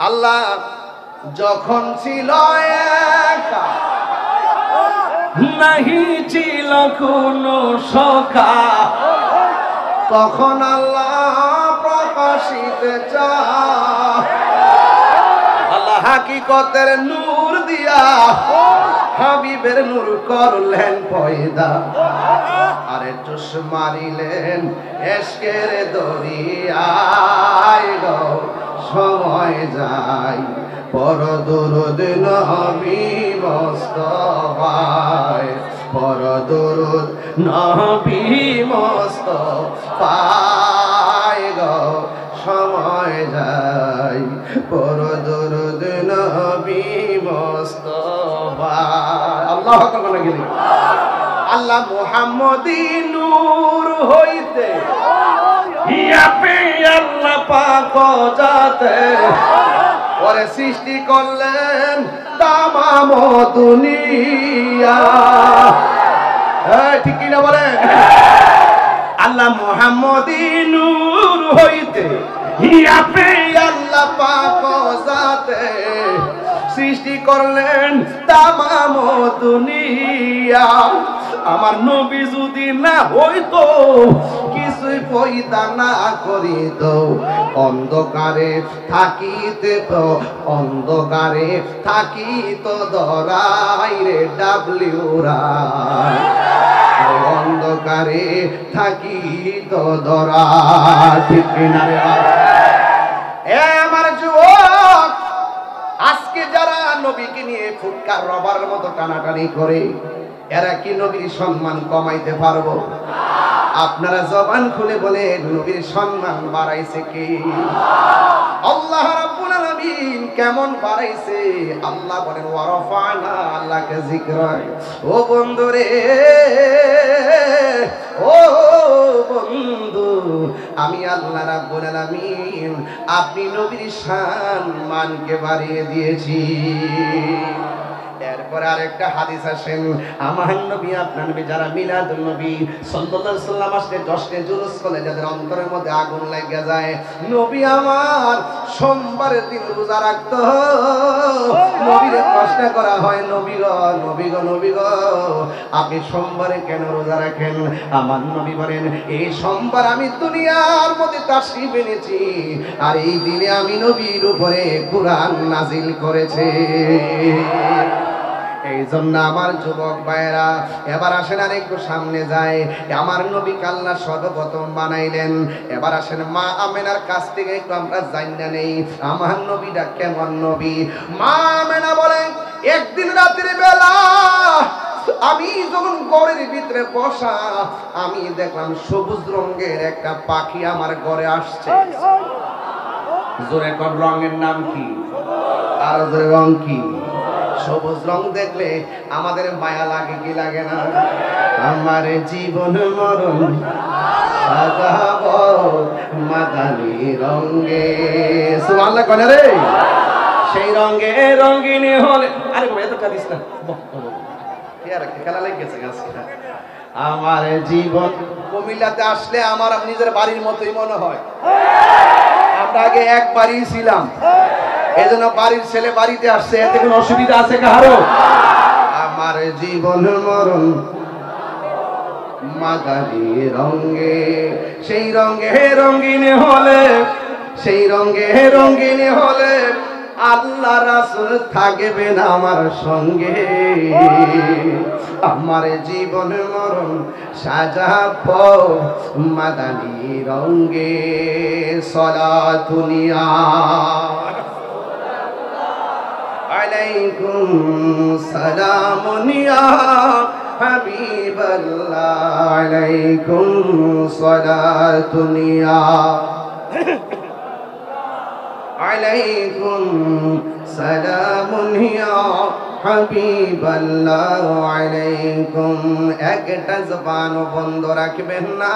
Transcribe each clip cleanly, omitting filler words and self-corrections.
আল্লাহ যখন ছিল একা, নাহি ছিল কোনো সখা, তখন আল্লাহ প্রকাশিতে চায়। আল্লাহ হাকিকতের নূর দিয়া হাবিবের নূর করলেন পয়দা, আরে চুষ মারিলেন এশকের দরিয়ায় গো। সময় যায় পর দুরুদ নবী মুস্তাফায়, পর দুরুদ নবী মুস্তাফায় গো। সময় যায় পর দুরুদ নবী মুস্তাফায়। আল্লাহু আকবার গেলি। আল্লাহ মুহাম্মদী নূর হইতে ইয়াপে আল্লাহ পাক জাতে ওরে সৃষ্টি করলেন তামাম দুনিয়া। ঠিক কি না বলেন? আল্লাহ মুহাম্মদী নূর হইতে ইয়াপে আল্লাহ পাক জাতে সৃষ্টি করলেন তামাম দুনিয়া। আমার নবী যদি না হইতো, কিছুই পয়দা না করিত, অন্ধকারে থাকিতে তো, অন্ধকারে থাকিত ধরাই রে ডাবলিউরাই, অন্ধকারে থাকিত ধরা। ঠিক কিনা রে? আমার যুবক, আজকে যারা নবীকে নিয়ে ফুটকার রবার মতো টানাটানি করে, এরা কি নবীর সম্মান কমাইতে পারবো? আপনারা জবান খুলে বলেন, নবীর সম্মান বাড়াইছে কি? আল্লাহ রাব্বুল আলামিন কেমন বাড়াইছে? আল্লাহ বলেন ওয়ারাফানা আল্লাহকে যিকরা। ও বন্ধু রে, ও বন্ধু, আমি আল্লাহ রাব্বুল আলামিন আপনি নবীর সম্মানকে বাড়িয়ে দিয়েছি। এরপরে আরেকটা হাদিস আসেন, আমার নবী আপনার নবী যারা মিলাদুন নবী সাল্লাল্লাহু আলাইহি ওয়াসাল্লাম আসলে জশ্নে জুলুস করলে যাদের অন্তরের মধ্যে আগুন লেগে যায়, নবী আমার সোমবারের দিন রোজা রাখতো। নবীরে প্রশ্ন করা হয়, নবী গো, নবী গো, নবী গো, আপনি সোমবারে কেন রোজা রাখেন? আমার নবী বলেন, এই সোমবার আমি দুনিয়ার মধ্যে তাশরীফ এনেছি, আর এই দিনে আমি নবীর উপরে কুরআন নাজিল করেছে। এই জন্য আমার যুবক ভাইরা, এবার আসেন আর একটু সামনে যায়। আমার নবী আল্লাহ সর্বপ্রথম বানাইলেন। এবার আসেন মা আমেনার কাছ থেকে একটু আমরা জানিনা নেই আমার নবীটা কেমন নবী। মা আমেনা বলেন, একদিন রাতের বেলা আমি যখন ঘরের ভিতরে বসা, আমি দেখলাম সবুজ রঙের একটা পাখি আমার ঘরে আসছে। জোরে কোন রঙের নাম কি? আর জোরে রং কি? সবুজ রং দেখলে আমাদের মায়া লাগে কি লাগে না? আমার জীবন মরণ সাজাবো মাদানী রঙে। সুবহানাল্লাহ কোন রে? সেই রঙে রঙিনী হলে, আরে বাবা এত কাঁদিস না, খেলা লেগেছে গাছটা। আমার জীবন কুমিল্লাতে আসলে আমার নিজের বাড়ির মতোই মনে হয়। আমরা আগে একবারই ছিলাম, এজন্য বাড়ির ছেলে বাড়িতে আসছে, এতে কোনো অসুবিধা আছে কারো? আমার জীবন মরণ মাদানী রঙে, সেই রঙে রঙিনী হলে, সেই রঙে রঙিনী হলে আল্লাহ রাসূল থাকবেন আমার সঙ্গে। আমার জীবন মরণ সাজাবো মাদানী রঙে। সালাতুনিয়া আলাইকুম সালামুনিয়া হাবিবাল্লাহ, আলাইকুম সালাতুনিয়া আলাইকুম সালামুনিয়া হাবিবাল্লাহ, আলাইকুম। একটা জবান বন্ধ রাখবেন না,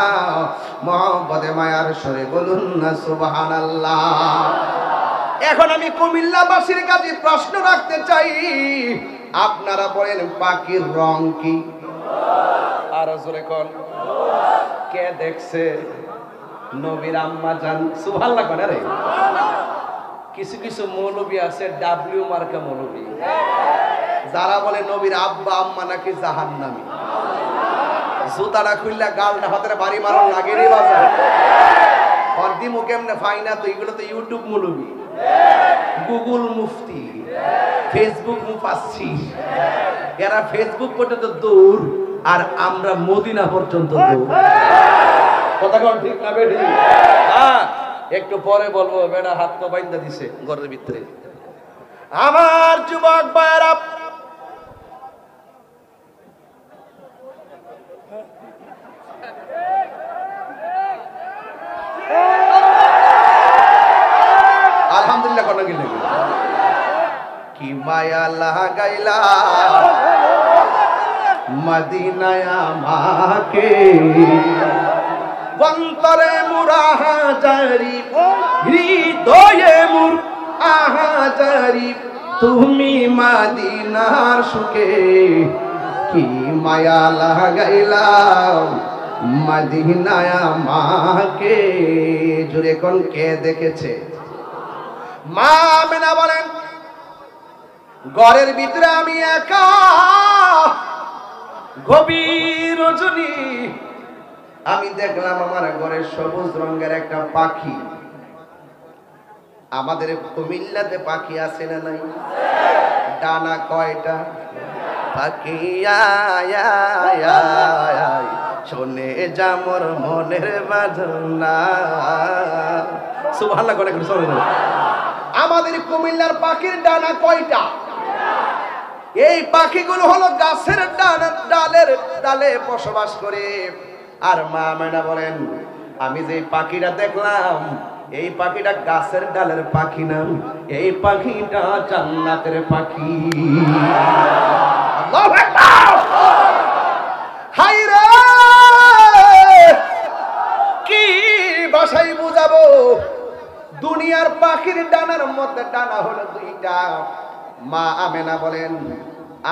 মহব্বতে মায়ার সরে বলুন না সুবহানাল্লাহ। এখন আমি কুমিল্লাবাসীর কাছে প্রশ্ন রাখতে চাই, আপনারা বলেন পাখির রং কি? আর জোরে কোন? কে দেখছে? নবীর আম্মা জান। সুবহানাল্লাহ কোন রে? কিছু কিছু মৌলবী আছে ডাব্লিউ মার্কা মৌলবী, যারা বলে নবীর আব্বা আম্মা নাকি জাহান্নামী। জুতাটা খুললা গালটা হাতের বাড়ি মারন লাগে রে বাজার। ফর্দি মুখে এমনি ফাইনা, তো এগুলো তো ইউটিউব মৌলবী, গুগল মুফতি, ফেসবুক মুফাসসি। এরা ফেসবুক পর্যন্ত দূর, আর আমরা মদিনা পর্যন্ত দূর। কথা কোন ঠিক না বেঠি? হ্যাঁ, একটু পরে বলবো। বেটা হাত তো বাইন্ধা দিছে ঘরের ভিতরে। আমার যুবক ভাইরা, আলহামদুলিল্লাহ কোন কি লাগে কি মায়া লাগাইলা মদিনায় আমাকে, অন্তরে মুরা হাজারি, হৃদয়ে মুর আহাজারি, তুমি মদিনার সুখে কি মায়া লাগাইলা মদিনায় আমাকে। জুড়ে কোন কে দেখেছে? মা আমেনা বলেন, ঘরের ভিতরে আমি একা, গভীর রজনী, আমি দেখলাম আমার ঘরে সবুজ রঙের একটা পাখি। আমাদের কুমিল্লাতে পাখি আছে না নাই? ডানা কয়টা? পাখি শোনে যামর মনের বাজনা। সুবহানাল্লাহ করে শুনে না। আমাদের কুমিল্লার পাখির ডানা কয়টা? এই পাখিগুলো হলো গাছের ডালে বসবাস করে। আর মা আমেনা বলেন, আমি যে পাখিটা দেখলাম, এই পাখিটা গাছের ডালের পাখি না, এই পাখিটা জান্নাতের পাখি। আল্লাহু আকবার। হায় রে, কি ভাষায় বুঝাবো? দুনিয়ার পাখির ডানার মধ্যে ডানা হলো দুইটা। মা আমেনা বলেন,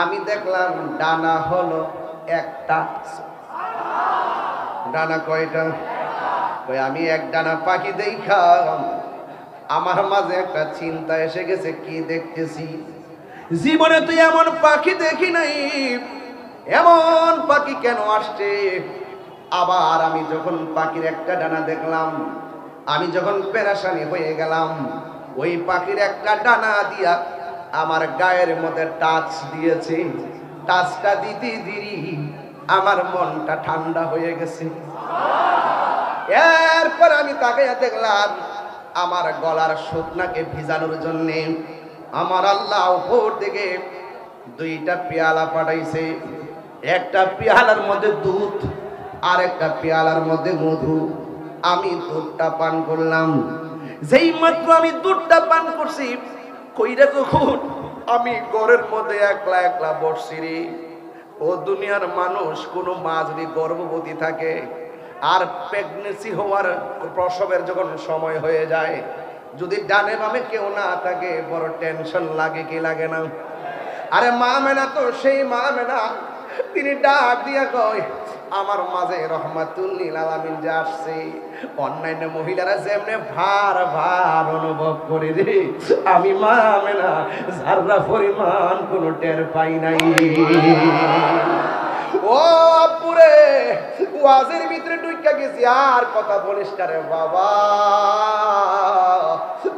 আমি দেখলাম ডানা হলো একটা। ডানা কয়টা? আমি এক ডানা পাখি দেখা আমার মাঝে একটা চিন্তা এসে গেছে, কি দেখতেছি? জীবনে তুই এমন পাখি দেখি নাই, এমন পাখি কেন আসছে? আবার আমি যখন পাখির একটা ডানা দেখলাম, আমি যখন পেরেশানি হয়ে গেলাম, ওই পাখির একটা ডানা দিয়া আমার গায়ের মধ্যে টাচ দিয়েছে। টাচটা দিতে দিরি আমার মনটা ঠান্ডা হয়ে গেছে। এরপর আমি তাকে দেখলাম, আমার গলার শুকনাকে ভিজানোর জন্য আমার আল্লাহ উপর থেকে দুইটা পেয়ালা পাঠাইছে। একটা পেয়ালার মধ্যে দুধ, আর একটা পেয়ালার মধ্যে মধু। আমি দুধটা পান করলাম। যেই মাত্র আমি দুধটা পান করছি, কইরা যখন আমি ঘরের মধ্যে একলা একলা বসছি রে, ও দুনিয়ার মানুষ, কোনো মা যদি গর্ভবতী থাকে আর প্রেগনেন্সি হওয়ার প্রসবের যখন সময় হয়ে যায়, যদি ডানে বামে কেউ না থাকে, বড় টেনশন লাগে কি লাগে না? আরে মা আমেনা তো সেই মা আমেনা, তিনি ডাক দিয়া কয়, আমার মাঝে রহমাতুল লিল আলামিন যে আসছে, অন্যান্য মহিলারা যেমনে ভার ভার অনুভব করে রে, আমি মা আমেনা যারা পরিমাণ কোনো টের পাই নাই। ও আপুরে, ওয়াজের ভিতরে ঢুইকা গেছি, আর কথা বলিস রে বাবা।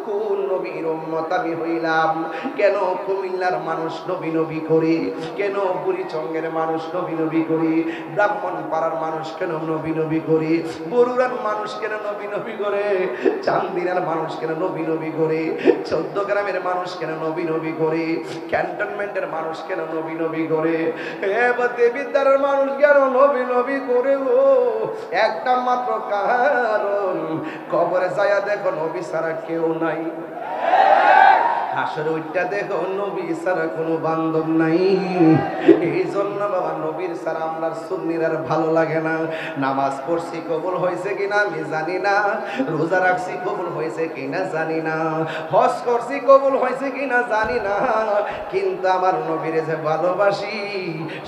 কোন নবীর উম্মত আমি হইলাম? কেন কুমিল্লার মানুষ নবী নবী করে? কেন বুড়িচঙ্গের মানুষ নবী নবী করে? ব্রাহ্মণ পাড়ার মানুষ কেন নবী নবী করে? বরুড়ার মানুষ কেন নবী নবী করে? চান্দিনার মানুষ কেন নবী নবী করে? 14 গ্রামের মানুষ কেন নবী নবী করে? ক্যান্টনমেন্টের মানুষ কেন নবী নবী করে? দেবিদ্বারের মানুষ কেন নবী নবী করে? ও একটা মাত্র কারণ, কবরে যায়া দেখো নবী ছাড়া কেউ নাই। হাসরে উঠটা দেখো নবী ছাড়া কোনো বান্ধব নাই। এই জন্য বাবা নবীর ছাড়া আমরা সুন্নির আর ভালো লাগে না। নামাজ পড়ছি কবুল হয়েছে কিনা আমি জানি না, রোজা রাখছি কবুল হয়েছে কিনা জানি না, হজ করছি কবুল হয়েছে কিনা জানি না, কিন্তু আমার নবীরে যে ভালোবাসি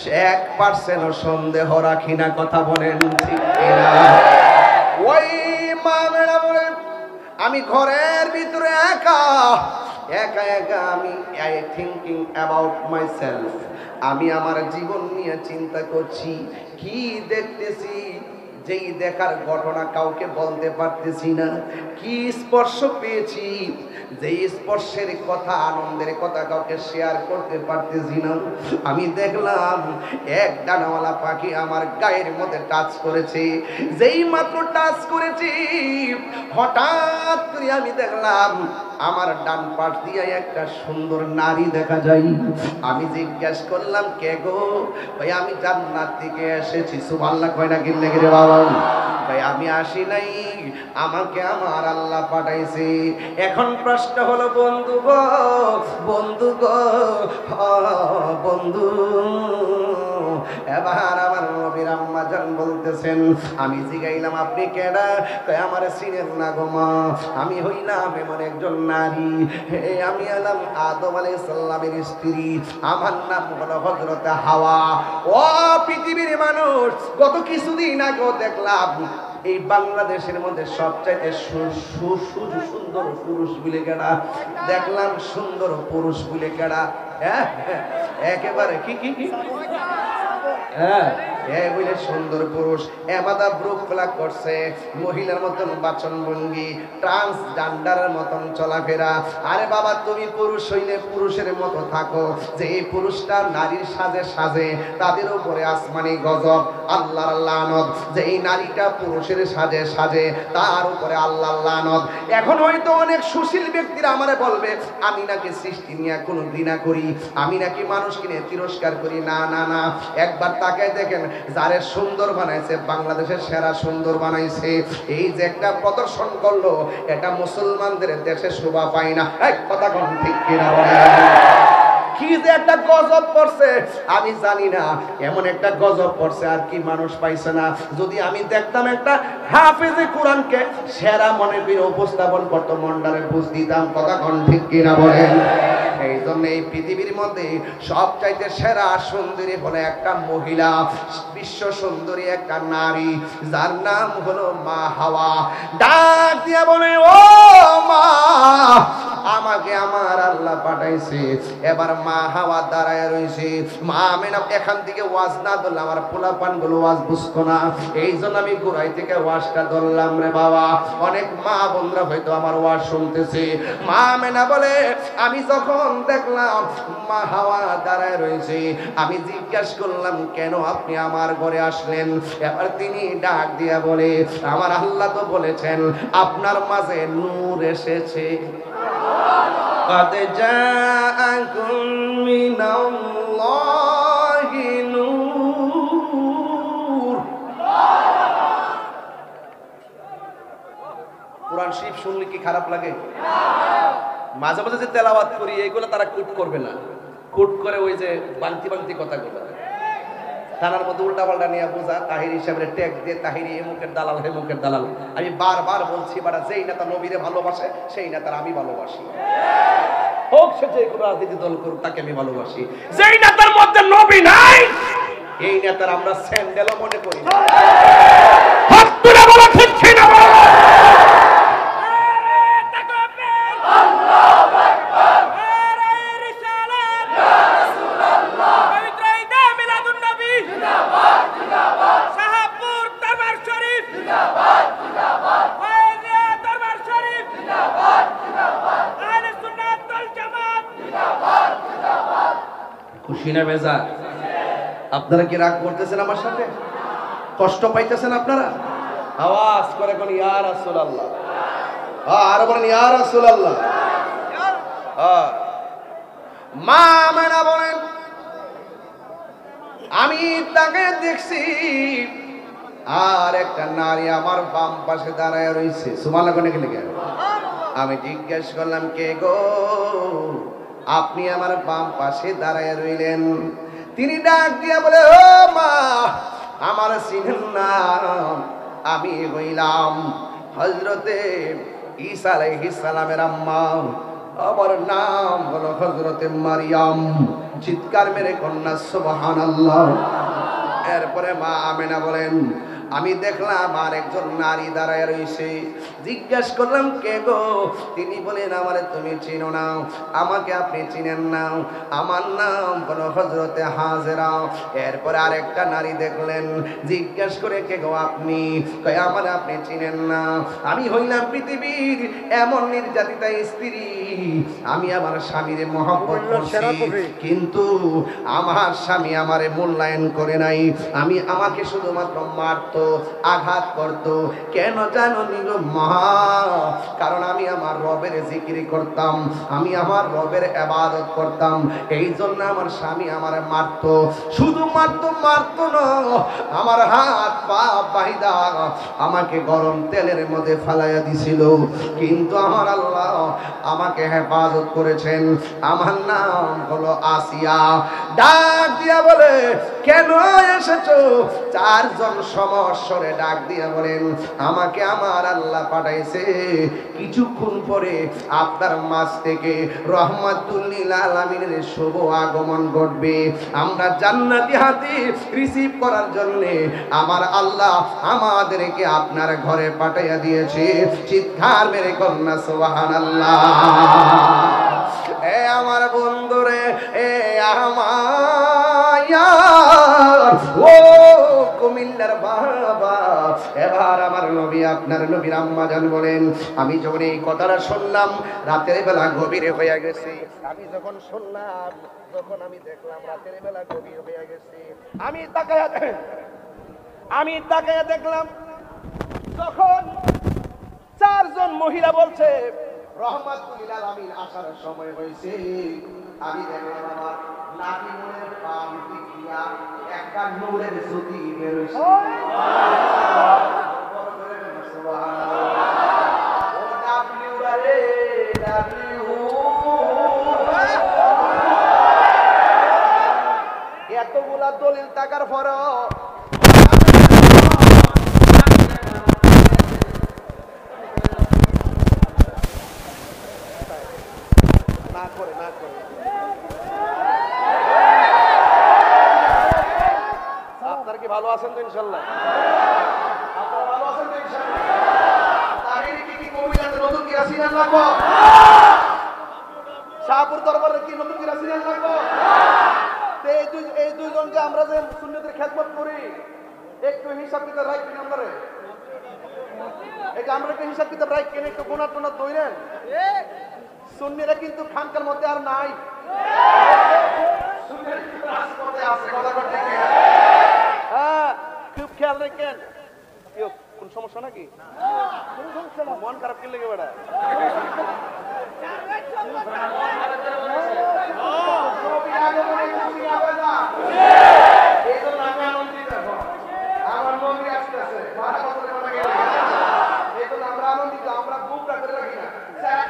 সে 1% সন্দেহ রাখি না। কথা বলেন ঠিক কিনা? ওই মা মেরা বলেন, আমি ঘরের ভিতরে একা একা একা আমি থিঙ্কিং অ্যাবাউট মাইসেলফ, আমি আমার জীবন নিয়ে চিন্তা করছি। কি দেখতেছি, যেই দেখার ঘটনা কাউকে বলতে পারতেছি না। কি স্পর্শ পেয়েছি, যেই স্পর্শের কথা, আনন্দের কথা কাউকে শেয়ার করতে পারতেছি না। আমি দেখলাম এক ডানাওয়ালা পাখি আমার গায়ের মধ্যে টাচ করেছে। যেই মাত্র টাচ করেছি, হঠাৎ করে আমি দেখলাম আমার ডান পাশ দিয়ে একটা সুন্দর নারী দেখা যায়। আমি জিজ্ঞাসা করলাম, কে গো? ভাই আমি জান্নাত থেকে এসেছি। সুবহানাল্লাহ কয় না কিনলে রে বাবা? ভাই আমি আসি নাই, আমাকে আমার আল্লাহ পাঠাইছে। এখন প্রশ্ন হলো, বন্ধু গো, বন্ধু গো, বন্ধু, এবার আমার নবীর আম্মা জান বলতেছেন, আমি জিগাইলাম আপনি কেডা? কয় আমার চিনেন না গো মা, আমি হইলাম এমন একজন নারী, আমি এলাম আদম আলাইহিস সালামের স্ত্রী, আমার নাম হলো হযরত হাওয়া। ও পৃথিবীর মানুষ, গত কিছুদিন আগে দেখলাম এই বাংলাদেশের মধ্যে সবচাইতে সুন্দর পুরুষ বলে কেডা? দেখলাম সুন্দর পুরুষ বলে কেডা? হ্যাঁ একেবারে কি কি কি বলে সুন্দর পুরুষ, এবাদা ব্রু খোলা করছে, মহিলার মতন বাচন ভঙ্গি, ট্রান্সজেন্ডারের মতন চলাফেরা। আরে বাবা, তুমি পুরুষ হইলে পুরুষের মতো থাকো। যে এই পুরুষটা নারীর সাজে সাজে, তাদের উপরে আসমানি গজব, আল্লাহর লানত। যে এই নারীটা পুরুষের সাজে সাজে, তার উপরে আল্লাহর লানত। এখন হয়তো অনেক সুশীল ব্যক্তিরা আমারে বলবে, আমি নাকি সৃষ্টি নিয়ে কোনো ঘৃণা করি, আমি নাকি মানুষকে নিয়ে তিরস্কার করি। না না না, একবার তাকায় দেখেন, যারে সুন্দর বানাইছে, বাংলাদেশের সেরা সুন্দর বানাইছে, এই যে একটা প্রদর্শন করলো, এটা মুসলমানদের দেশে শোভা পায় না। এই কথা কোন ঠিক কিনা বলেন? কি যে একটা গজব পড়ছে আমি জানি না, এমন একটা গজব পড়ছে আর কি মানুষ পাইছে না। যদি আমি দেখতাম একটা হাফেজে কোরআনকে সেরা মনে করে উপস্থাপন করতো, মন্ডারে বুঝ দিতাম। কথা কোন ঠিক কিনা বলেন? এই জন্য এই পৃথিবীর মধ্যে সবচাইতে সেরা সুন্দরী হলো একটা মহিলা, বিশ্ব সুন্দরী একটা নারী, যার নাম হলো মা হাওয়া। ডাক দিয়া বলে, ও মা, আমাকে আমার আল্লাহ পাঠাইছে। এবার মা হাওয়া দাঁড়ায় রয়েছে। মা আমেনা এখান থেকে ওয়াজ না ধরলে আমার পোলাপান গুলো ওয়াজ বুঝতো না, এই জন্য আমি গোড়াই থেকে ওয়াজটা ধরলাম রে বাবা। অনেক মা বোনরা হয়তো আমার ওয়াজ শুনতেছে। মা আমেনা বলে, আমি যখন দেখলাম মা হাওয়া দাঁড়ায় রয়েছে, আমি জিজ্ঞাসা করলাম, কেন আপনি আমার ঘরে আসলেন? এবার তিনি ডাক দিয়া বলে, আমার আল্লাহ তো বলেছেন আপনার মাঝে নূর এসেছে। قد جاءكم من الله نور। কোরআন শরীফ শুনলে কি খারাপ লাগে? মাঝে মাঝে যে তেলাওয়াত করি, এগুলো তারা কুট করবে না, কুট করে ওই যে বাংতি বাংতি কথাগুলো থানার মধ্যে উল্টা পাল্টা নিয়ে বোঝা, তাহির হিসাবে ট্যাগ দিয়ে তাহিরি এমুকের দালাল হেমুকের দালাল। আমি বারবার বলছি, বারা যেই নেতা নবীরে ভালোবাসে সেই নেতার আমি ভালোবাসি, হোক সে যে কোনো রাজনীতি দল করুক, তাকে আমি ভালোবাসি। যেই নেতার মধ্যে নবী নাই, এই নেতার আমরা স্যান্ডেলও মনে করি না। হাত তুলে বলো ঠিক কিনা বলো। খুশি না বেজার? আপনারা কি রাগ করতেছেন আমার সাথে? কষ্ট পাইতেছেন আপনারা? আওয়াজ করে কোন ইয়া রাসূলুল্লাহ, আর বলেন ইয়া রাসূলুল্লাহ। মা আমেনা বলেন, আমি তাকে দেখছি আর একটা নারী আমার বাম পাশে দাঁড়ায় রয়েছে। সুবহানাল্লাহ কোনে গেলে কেন? আমি জিজ্ঞেস করলাম, কে গো? আপনি আমার বাম পাশে দাঁড়ায় রইলেন। তিনি ডাক দিয়া বলে, ও মা, আমার চিনেন না? আমি হইলাম হযরতে ঈসা আলাইহিস সালামের আম্মা, আমার নাম হলো হযরতে মারিয়াম। চিৎকার মেরে কন্যা সুবহানাল্লাহ। এরপরে মা আমেনা বলেন, আমি দেখলাম আর একজন নারী দাঁড়ায় রয়েছে। জিজ্ঞাসা করলাম কে গো? তিনি বলেন আমারে তুমি চিনো না, আমাকে আপনি চিনেন না, আমার নাম হলো হযরতে হাজেরা। এরপর আরেকটা নারী দেখলেন, জিজ্ঞাসা করে কে গো আপনি? কয় আমার আপনি চিনেন না, আমি হইলাম পৃথিবীর এমন নির্যাতিতা স্ত্রী, আমি আমার স্বামীরে মহব্বত করছি, কিন্তু আমার স্বামী আমারে মূল্যায়ন করে নাই। আমাকে শুধুমাত্র মারতো, আঘাত করতো। কেন জানো নিগো মা? কারণ আমি আমার রবের জিকির করতাম, আমি আমার রবের ইবাদত করতাম, এই জন্য আমার স্বামী আমারে মারতো। শুধু মারতো না, আমার হাত পা বাইদা আমাকে গরম তেলের মধ্যে ফালাইয়া দিছিল। কিন্তু আমার আল্লাহ আমাকে হেফাজত করেছেন। আমার নাম হলো আসিয়া। ডাক দিয়া বলে কেন এসেছো? চারজন সমস্বরে ডাক দিয়া বলেন আমাকে আমার আল্লাহ পাঠাইছে, কিছুক্ষণ পরে আপনার মাঝ থেকে রহমাতুল লিল আলামিনের শুভ আগমন ঘটবে। আমরা জান্নাতি হাতি রিসিভ করার জন্য আমার আল্লাহ আমাদেরকে আপনার ঘরে পাঠাইয়া দিয়েছে। চিৎকার মেরে কন্যা সুবহানাল্লাহ। এ আমার বন্ধুরে, এ আমার ও কুমিল্লার বাবা, এবার আমার নবী আপনার নবীর আম্মা জান বলেন আমি যখন এই কথাটা শুনলাম, রাতের বেলা গভীর হয়ে গেছে। আমি যখন শুনলাম, যখন আমি দেখলাম রাতের বেলা গভীর হয়ে গেছে, আমি তাকায়া দেখলাম তখন চারজন মহিলা বলছে রহমাতুল লিল আলামিন আসার সময় হয়েছে। আমি দেখলাম আমার নাভি মনের পাম দিয়া একটা নূরের জ্যোতি বের হইছে। সুবহানাল্লাহ। ও ডাবলিউ রে ডাবলিউ, এতগুলা দলিল টাকার পরও না করে আপনারা কি ভালো আছেন তো ইনশাআল্লাহ? আপনারা ভালো আছেন তো ইনশাআল্লাহ? তাহিরি কি কবিরাতে নতুন কি রাসিনাল লাগবো? শাহপুর দরবারে কি নতুন কি রাসিনাল লাগবো? এই দুইজনকে আমরা যে সুন্নতের খেদমত করি, একটু হিসাব কিতাব রাখবেন আপনারা। এটা আমরা একটু হিসাব কিতাব রাখবেন, একটু গোনা টোনা ধরেন। সুন্নিরা কিন্তু খানকার মধ্যে আর নাই, হ্যাঁ খুব খেয়াল রাখেন। কোন সমস্যা নাকি? মন খারাপ কি লেগে বেড়া? আমার নবী আসতেছে, আমরা আনন্দিত, আমরা বুকটা করে রাখি না,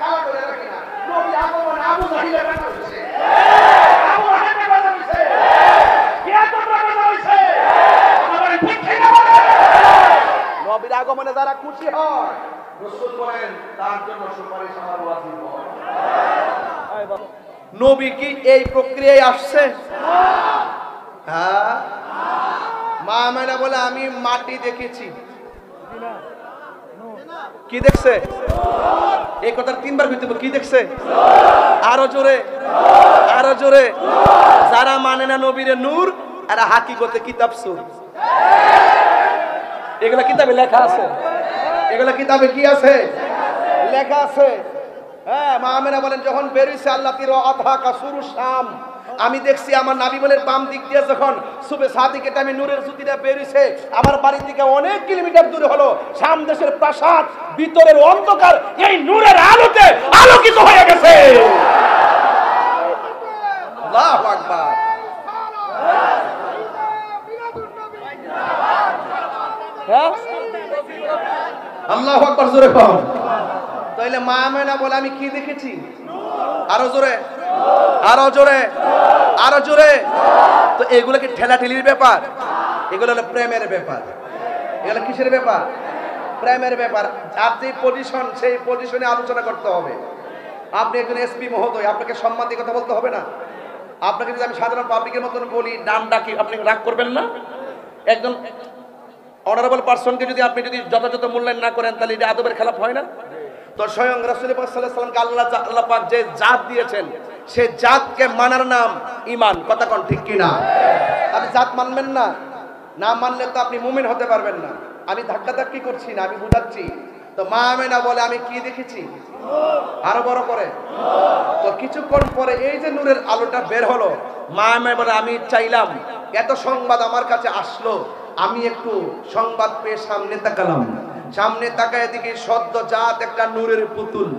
খাওয়া করে রাখি না। নবী আগমন আবু জাহিলের কথা হইছে, আবু লাহাবের কথা হইছে, কিয়ামতের কথা হইছে। আমাদের ঠিক ঠিক বলে নবীর আগমনে যারা খুশি হয়, রাসূল বলেন তার জন্য সুপারিশ আমার ওয়াজিব হয়। নবী কি এই প্রক্রিয়ায় আসছে? হ্যাঁ। মা আমেনা বলে আমি মাটি দেখেছি। কি দেখছে? এই কথা তিনবার কইতে হবে। কি দেখছে? আরো জোরে, আরো জোরে। যারা মানে না নবীরে নূর, এরা হাকিকতে কিতাব সুর। এগুলা কিতাবে লেখা আছে, এগুলা কিতাবে কি আছে? লেখা আছে। হ্যাঁ, মা আমেনা বলেন যখন বেরিয়েছে আল্লাহ তির আতহাকা সুরু শাম, আমি দেখছি আমার নাবিমনের বাম দিক দিয়ে যখন সুবে সাদিকের টাইমে নূরের জ্যোতিটা বেরিয়েছে, আমার বাড়ি থেকে অনেক কিলোমিটার দূরে হলো শাম দেশের প্রাসাদ, ভিতরের অন্ধকার এই নূরের আলোতে আলোকিত হয়ে গেছে। আল্লাহু আকবার। হ্যাঁ, আল্লাহু আকবার জোরে বল। তাইলে মা আমেনা বলে আমি কি দেখেছি? আরো জোরে, আরো জোরে, আরো জোরে। তো এগুলো কি ঠেলাঠেলির ব্যাপার? এগুলো হলো প্রেমের ব্যাপার। এগুলো কিসের ব্যাপার? প্রেমের ব্যাপার। যার যে পজিশন, সেই পজিশনে আলোচনা করতে হবে। আপনি একজন এসপি মহোদয়, আপনাকে সম্মান দিয়ে কথা বলতে হবে না? আপনাকে যদি আমি সাধারণ পাবলিকের মতন বলি ডান ডাকি, আপনি রাগ করবেন না? একজন অনারেবল পারসনকে যদি আপনি যদি যথাযথ মূল্যায়ন না করেন তাহলে এটা আদবের খেলাফ হয় না? তো স্বয়ং রাসূল পাক সাল্লাল্লাহু আলাইহি ওয়াসাল্লামকে আল্লাহ পাক যে জাত দিয়েছেন সে জাতকে মানার নাম ঈমান। কথা কোন ঠিক কি না? আপনি জাত মানবেন না, না মানলে তো আপনি মুমিন হতে পারবেন না। আমি ধাক্কাধাক্কি করছি না, আমি বুঝাচ্ছি। তো মা আমেনা বলে আমি কি দেখেছি, আরো বড় করে। তো কিছুক্ষণ পরে এই যে নূরের আলোটা বের হলো, মা আমেনা বলে আমি চাইলাম এত সংবাদ আমার কাছে আসলো, আমি একটু সংবাদ পেয়ে সামনে তাকালাম। সামনে তাকায় দিকে সদ্যজাত একটা নূরের পুতুল,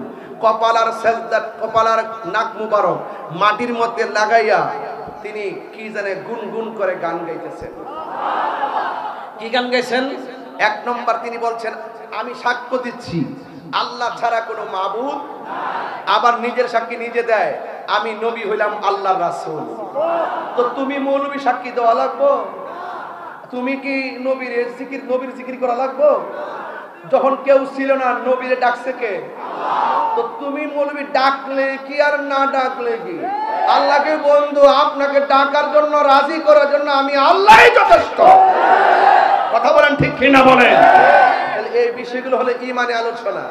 কপালার সেজদা, কপালার নাক মুবারক মাটির মধ্যে লাগাইয়া তিনি কি জানে গুনগুন করে গান গাইতেছেন। কি গান গাইছেন? এক নম্বর তিনি বলছেন আমি সাক্ষ্য দিচ্ছি আল্লাহ ছাড়া কোনো মাবুদ, আবার নিজের সাক্ষী নিজে দেয় আমি নবী হইলাম আল্লাহর রাসূল। তো তুমি মৌলবী সাক্ষী দেওয়া লাগবো? তুমি কি নবীর জিকির করা লাগবো? যখন কেউ ছিল না নবীরে ডাকছে কে? তো তুমি মৌলবী ডাকলে কি আর না ডাকলে কি? আল্লাহকে বন্ধু আপনাকে ডাকার জন্য রাজি করার জন্য আমি আল্লাহই যথেষ্ট। কথা বলেন ঠিক কি না বলেন? এই বিষয়গুলো হলো ঈমানে আলোচনা।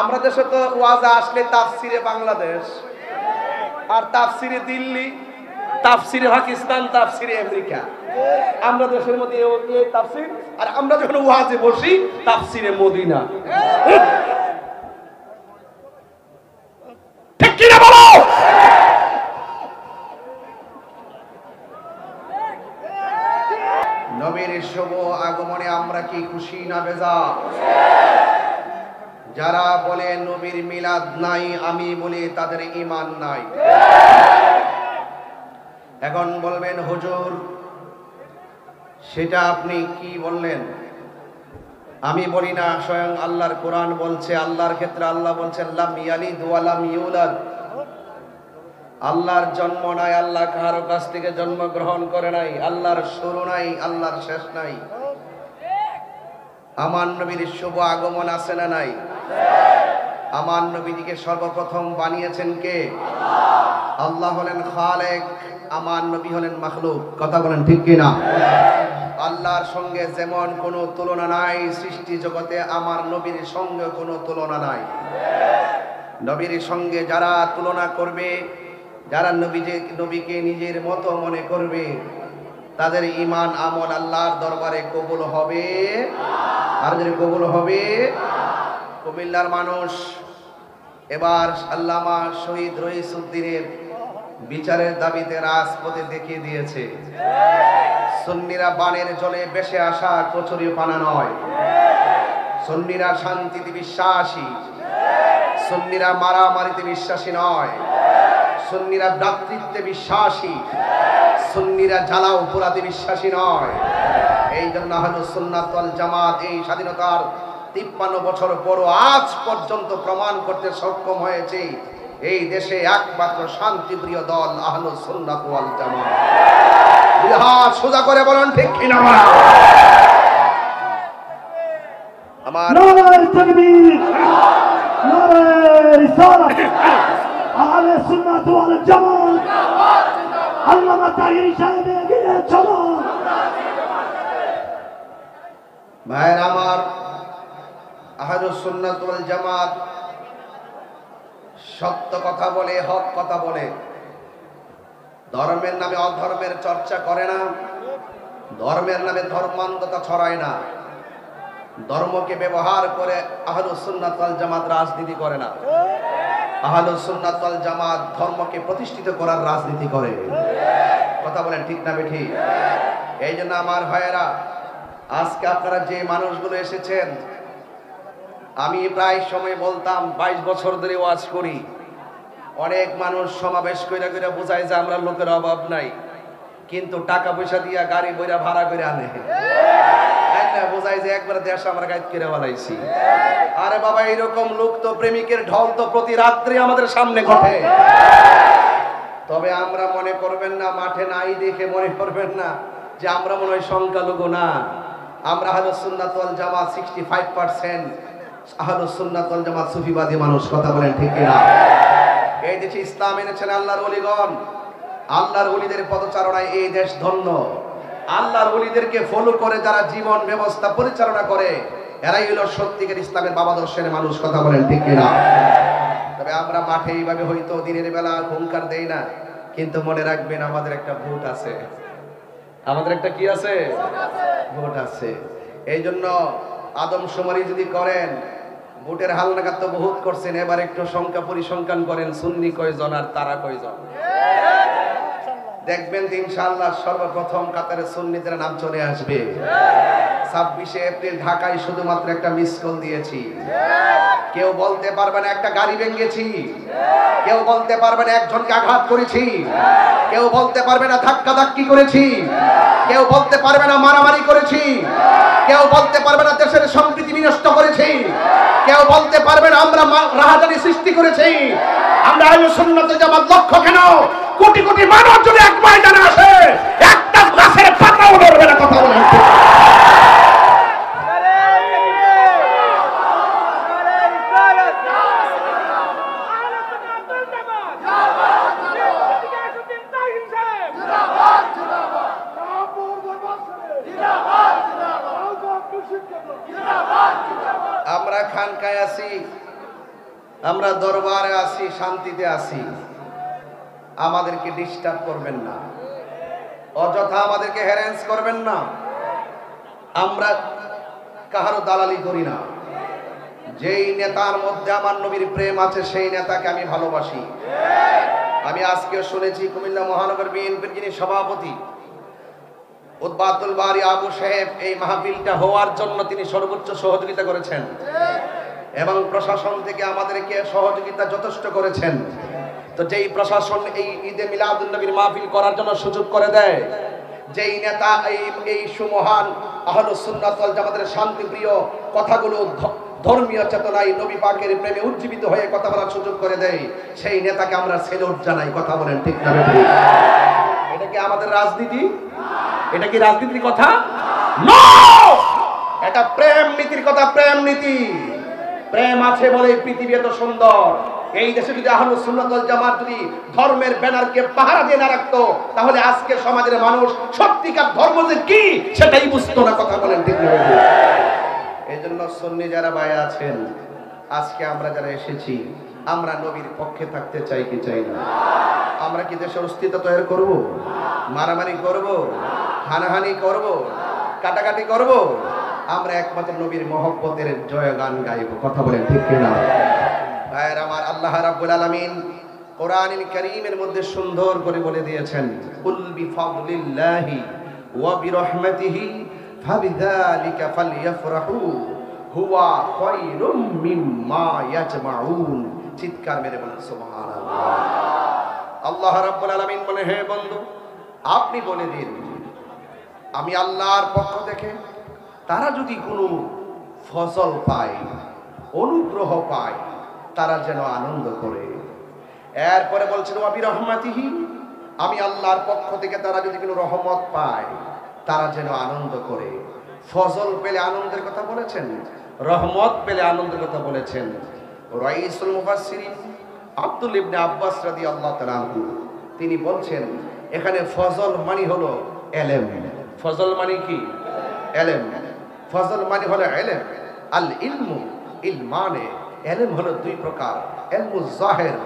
আমরা দেশে তো ওয়াজ আসলে তাফসিরে বাংলাদেশ, আর তাফসিরে দিল্লি, তাফসিরে পাকিস্তান, তাফসিরে আমেরিকা। আমরা দেশের মধ্যে এই তাফসির, আর আমরা যখন ওয়াজে বসি তাফসিরে মদিনা। ঠিক কি না বলো? নবীর শুভ আগমনে আমরা কি খুশি না বেজার? যারা বলে নবীর মিলাদ নাই, আমি বলি তাদের ঈমান নাই। এখন বলবেন হুজুর সেটা আপনি কি বললেন? আমি বলি না, স্বয়ং আল্লাহর কোরআন বলছে, আল্লাহর ক্ষেত্রে আল্লাহ বলছেন লাম ইয়ালিদ ওয়া লাম ইউলাদ। আল্লাহর জন্ম নাই, আল্লাহ কারো কাছ থেকে জন্মগ্রহণ করে নাই, আল্লাহর শুরু নাই, আল্লাহর শেষ নাই। আমার নবীর শুভ আগমন আছে না নাই? আমার নবীকে সর্বপ্রথম বানিয়েছেন কে? আল্লাহ হলেন খালেক, আমার নবী হলেন মাখলুক। কথা বলেন ঠিক কি না? আল্লাহর সঙ্গে যেমন কোনো তুলনা নাই সৃষ্টি জগতে, আমার নবীর সঙ্গে কোনো তুলনা নাই। নবীর সঙ্গে যারা তুলনা করবে, যারা নবীকে নিজের মতো মনে করবে, তাদের ঈমান আমল আল্লাহর দরবারে কবুল হবে আর যদি কবুল হবে। কুমিল্লার মানুষ এবার আল্লামা শহীদ রইসউদ্দিনের বিচারের দাবিতে রাজপথে দেখিয়ে দিয়েছে সুন্নিরা বানের জলে ভেসে আসা কচুরি পানা নয়। সুন্নিরা শান্তিতে বিশ্বাসী, সুন্নিরা মারামারিতে বিশ্বাসী নয়, সুন্নিরা ভ্রাতৃত্বে বিশ্বাসী, সুন্নিরা জ্বালাও পোড়াতে বিশ্বাসী নয়। এই জন্য আহলুস সুন্নাত ওয়াল জামাত এই স্বাধীনতার 53 বছর পরও আজ পর্যন্ত প্রমাণ করতে সক্ষম হয়েছে এই দেশে একমাত্র শান্তিপ্রিয় দল আহলুস সুন্নাত ওয়াল জামাত। হাত সোজা করে বলেন ঠিক কিনা? আমার নারায়ে তাকবীর, নারায়ে রিসালাত, আহলুস সুন্নাত ওয়াল জামাত, আল্লামা তাহির সাহেব এগিয়ে চলো। ভাইরা আমার, আহলুস সুন্নাত ওয়াল জামাত সত্য কথা বলে, হক কথা বলে, ধর্মের নামে অধর্মের চর্চা করে না, ধর্মের নামে ধর্মান্ধতা ছড়ায় না, ধর্মকে ব্যবহার করে আহলুস সুন্নাত ওয়াল জামাত রাজনীতি করে না। আহলুস সুন্নাত ওয়াল জামাত ধর্মকে প্রতিষ্ঠিত করার রাজনীতি করে। কথা বলেন ঠিক না বেঠিক? এই জন্য আমার ভাইয়েরা, আজকে আপনারা যে মানুষগুলো এসেছেন, আমি প্রায় সময় বলতাম 22 বছর ধরে ওয়াজ করি, অনেক মানুষ সমাবেশ কইরা কইরা বোঝায় যে আমরা লোকের অভাব নাই, কিন্তু টাকা পয়সা দিয়া গাড়ি বইরা ভাড়া করে আনে, বোঝায় যে একবার দেশ আমরা গাইড করে বানাইছি। আরে বাবা, এইরকম লোক তো প্রেমিকের ঢল তো প্রতি রাত্রি আমাদের সামনে ঘটে। তবে আমরা মনে করবেন না, মাঠে নাই দেখে মনে করবেন না যে আমরা মনে হয় সংখ্যালঘু। না, আমরা আহলুস সুন্নাত ওয়াল জামাত 65% আহলুস সুন্নাত ওয়াল জামাত সুফিবাদী মানুষ। কথা বলেন ঠিক কিনা? এই দেশে ইসলাম এনেছেন আল্লাহর ওলিগণ, আল্লাহর ওলিদের পদচারণায় এই দেশ ধন্য। আল্লাহর ওলিদেরকে ফলো করে যারা জীবন ব্যবস্থা পরিচালনা করে এরাই হলো সত্যিকার ইসলামের বাবাদর্শের মানুষ। কথা বলেন ঠিক কিনা? তবে আমরা মাঠে এইভাবে হয়তো দিনের বেলা হুঙ্কার দেই না, কিন্তু মনে রাখবেন আমাদের একটা ভোট আছে। আমাদের একটা কি আছে? ভোট আছে। এই জন্য আদমশুমারি যদি করেন, ভোটের হালনাগাদ তো বহুত করছেন, এবার একটু সংখ্যা পরিসংখ্যান করেন, সুন্নি কয়জন আর তারা কয়জন। দেখবেন ইনশাআল্লাহ সর্বপ্রথম কাতারে সুন্নিদের নাম চলে আসবে। 26শে এপ্রিল ঢাকায় শুধুমাত্র একটা মিস কল দিয়েছি। কেউ বলতে পারবে না একটা গাড়ি ভেঙেছি, কেউ বলতে পারবে না একজনকে আঘাত করেছি, কেউ বলতে পারবে না ধাক্কা ধাক্কি করেছি, কেউ বলতে পারবে না মারামারি করেছি, কেউ বলতে পারবে না দেশের সম্প্রীতি বিনষ্ট করেছি, কেউ বলতে পারবে না আমরা রাহাজানি সৃষ্টি করেছি। আমরা আহলে সুন্নাত ওয়াল জামাত লক্ষ্য কেন? কোটি কোটি মানুষ যদি এক ময়দানে আসে, একটা গাছের পাতাও নড়বে না। কথা বলেন। আমরা খানকায় আছি, আমরা দরবারে আছি, শান্তিতে আছি, আমাদেরকে ডিস্টার্ব করবেন না, অযথা আমাদেরকে হ্যারাস করবেন না। আমরা কাহারও দালালি করি না। যেই নেতার মধ্যে আমার নবীর প্রেম আছে সেই নেতাকে আমি ভালোবাসি। আমি আজকেও শুনেছি কুমিল্লা মহানগর বিএনপির যিনি সভাপতি উদ্বাতুল বারী আবু সাহেব এই মাহফিলটা হওয়ার জন্য তিনি সর্বোচ্চ সহযোগিতা করেছেন এবং প্রশাসন থেকে আমাদেরকে সহযোগিতা যথেষ্ট করেছেন। তো যেই প্রশাসন এই ঈদে মিলাদুন নবীর মাহফিল করার জন্য সুযোগ করে দেয়, যেই নেতা এই সুমহান আহলুস সুন্নাত ওয়াল জামাতের শান্তিপ্রিয় কথাগুলো ধর্মীয় চেতনায় নবী পাকের প্রেমে উজ্জীবিত হয়ে কথা বলার সুযোগ করে দেয়, সেই নেতাকে আমরা সেলুট জানাই। কথা বলেন ঠিক না? এটা কি আমাদের রাজনীতি? এটা কি রাজনীতির কথা? নো, এটা প্রেম নীতির কথা। প্রেম নীতি, প্রেম আছে বলে পৃথিবী এত সুন্দর। এই দেশে যদি আহলুস সুন্নাত ওয়াল জামাত যদি ধর্মের ব্যানারকে পাহারা দিয়ে না রাখতো, তাহলে আজকে সমাজের মানুষ সত্যিকার ধর্ম যে কি সেটাই বুঝতো না। কথা বলেন ঠিক না? এই জন্য সুন্নি যারা ভাই আছেন, আজকে আমরা যারা এসেছি, আমরা নবীর পক্ষে থাকতে চাই কি চাই না? আমরা কি দেশের অস্তিত্ব তৈরি করব? মারামারি করব? হানাহানি করব? কাটাকাটি করব? আমরা একমাত্র নবীর মহব্বতের জয়গান গাইব। কথা বলেন ঠিক কিনা? ভাইয়ের আমার, আল্লাহ রাব্বুল আলামিন কোরআনুল কারীমের মধ্যে সুন্দর করে বলে দিয়েছেন, কুল বিফাদলিল্লাহি ওয়া বিরহমাতিহি ফাবিযালিকা ফালইফরাহু হুয়া খায়রুম মিম্মা ইয়াজমাউন। চিৎকার মেরে বলেন সুবহানাল্লাহ। আল্লাহ রাব্বুল আলামিন বলে, হে বন্ধু আপনি বলে দিন আমি আল্লাহর পক্ষ থেকে তারা যদি কোনো ফজল পায়, অনুগ্রহ পায়, তারা যেন আনন্দ করে। এরপরে বলছেন ওয়া বিরহমাতিহি, আমি আল্লাহর পক্ষ থেকে তারা যদি কোনো রহমত পায়, তারা যেন আনন্দ করে। ফজল পেলে আনন্দের কথা বলেছেন, রহমত পেলে আনন্দের কথা বলেছেন। রাইসুল মুফাসসিরিন আব্দুল ইবনে আব্বাস রাদিয়াল্লাহু তাআলা আনহু তিনি বলছেন, এখানে ফজল মানে হলো ইলম। ফজল মানে কি? ইলম। ফজল মানে হলো ইলম। আল ইলমু ইলমানে, ইলম হলো দুই প্রকার, ইলমুল জাহির,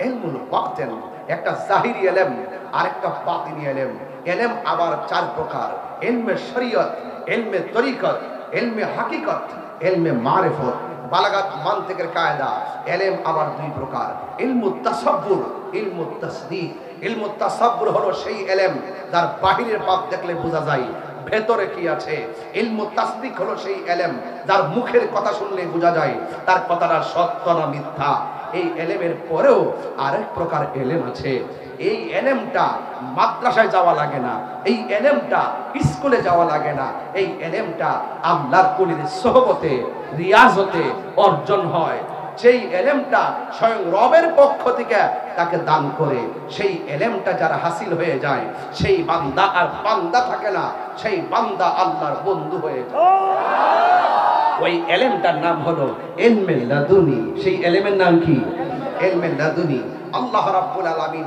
ইলমুল বাতিন। একটা জাহিরি ইলম আর একটা বাতিনি ইলম। ইলম আবার চার প্রকার, ইলমে শরীয়ত, ইলমে তরিকত, ইলমে হাকিকত, ইলমে মারিফত, বালাগাত মানতিকের কায়দা। ইলম আবার দুই প্রকার, ইলমুত তাসাব্বুর, ইলমুত তাসদীক। ইলমুত তাসাব্বুর হলো সেই ইলম যার বাহিরের পাপ দেখলে বোঝা যায় ভেতরে কি আছে। ইলমুত তাসদীক হলো সেই ইলম যার মুখের কথা শুনলে বোঝা যায় তার কথাটা সত্য না মিথ্যা। এই ইলমের পরেও আরেক প্রকার ইলম আছে। এই ইলমটা মাদ্রাসায় যাওয়া লাগে না, এই ইলমটা স্কুলে যাওয়া লাগে না, এই ইলমটা আল্লাহর কুলির সোহবতে, রিয়াজতে অর্জন হয়। সেই ইলমটা স্বয়ং রবের পক্ষ থেকে তাকে দান করে। সেই ইলমটা যারা হাসিল হয়ে যায়, সেই বান্দা আর বান্দা থাকে না, সেই বান্দা আল্লাহর বন্ধু হয়ে যায়। ওই ইলমটার নাম হলো ইলমে লাদুনি। সেই ইলমের নাম কি? ইলমে লাদুনি। আল্লাহ রাব্বুল আলামিন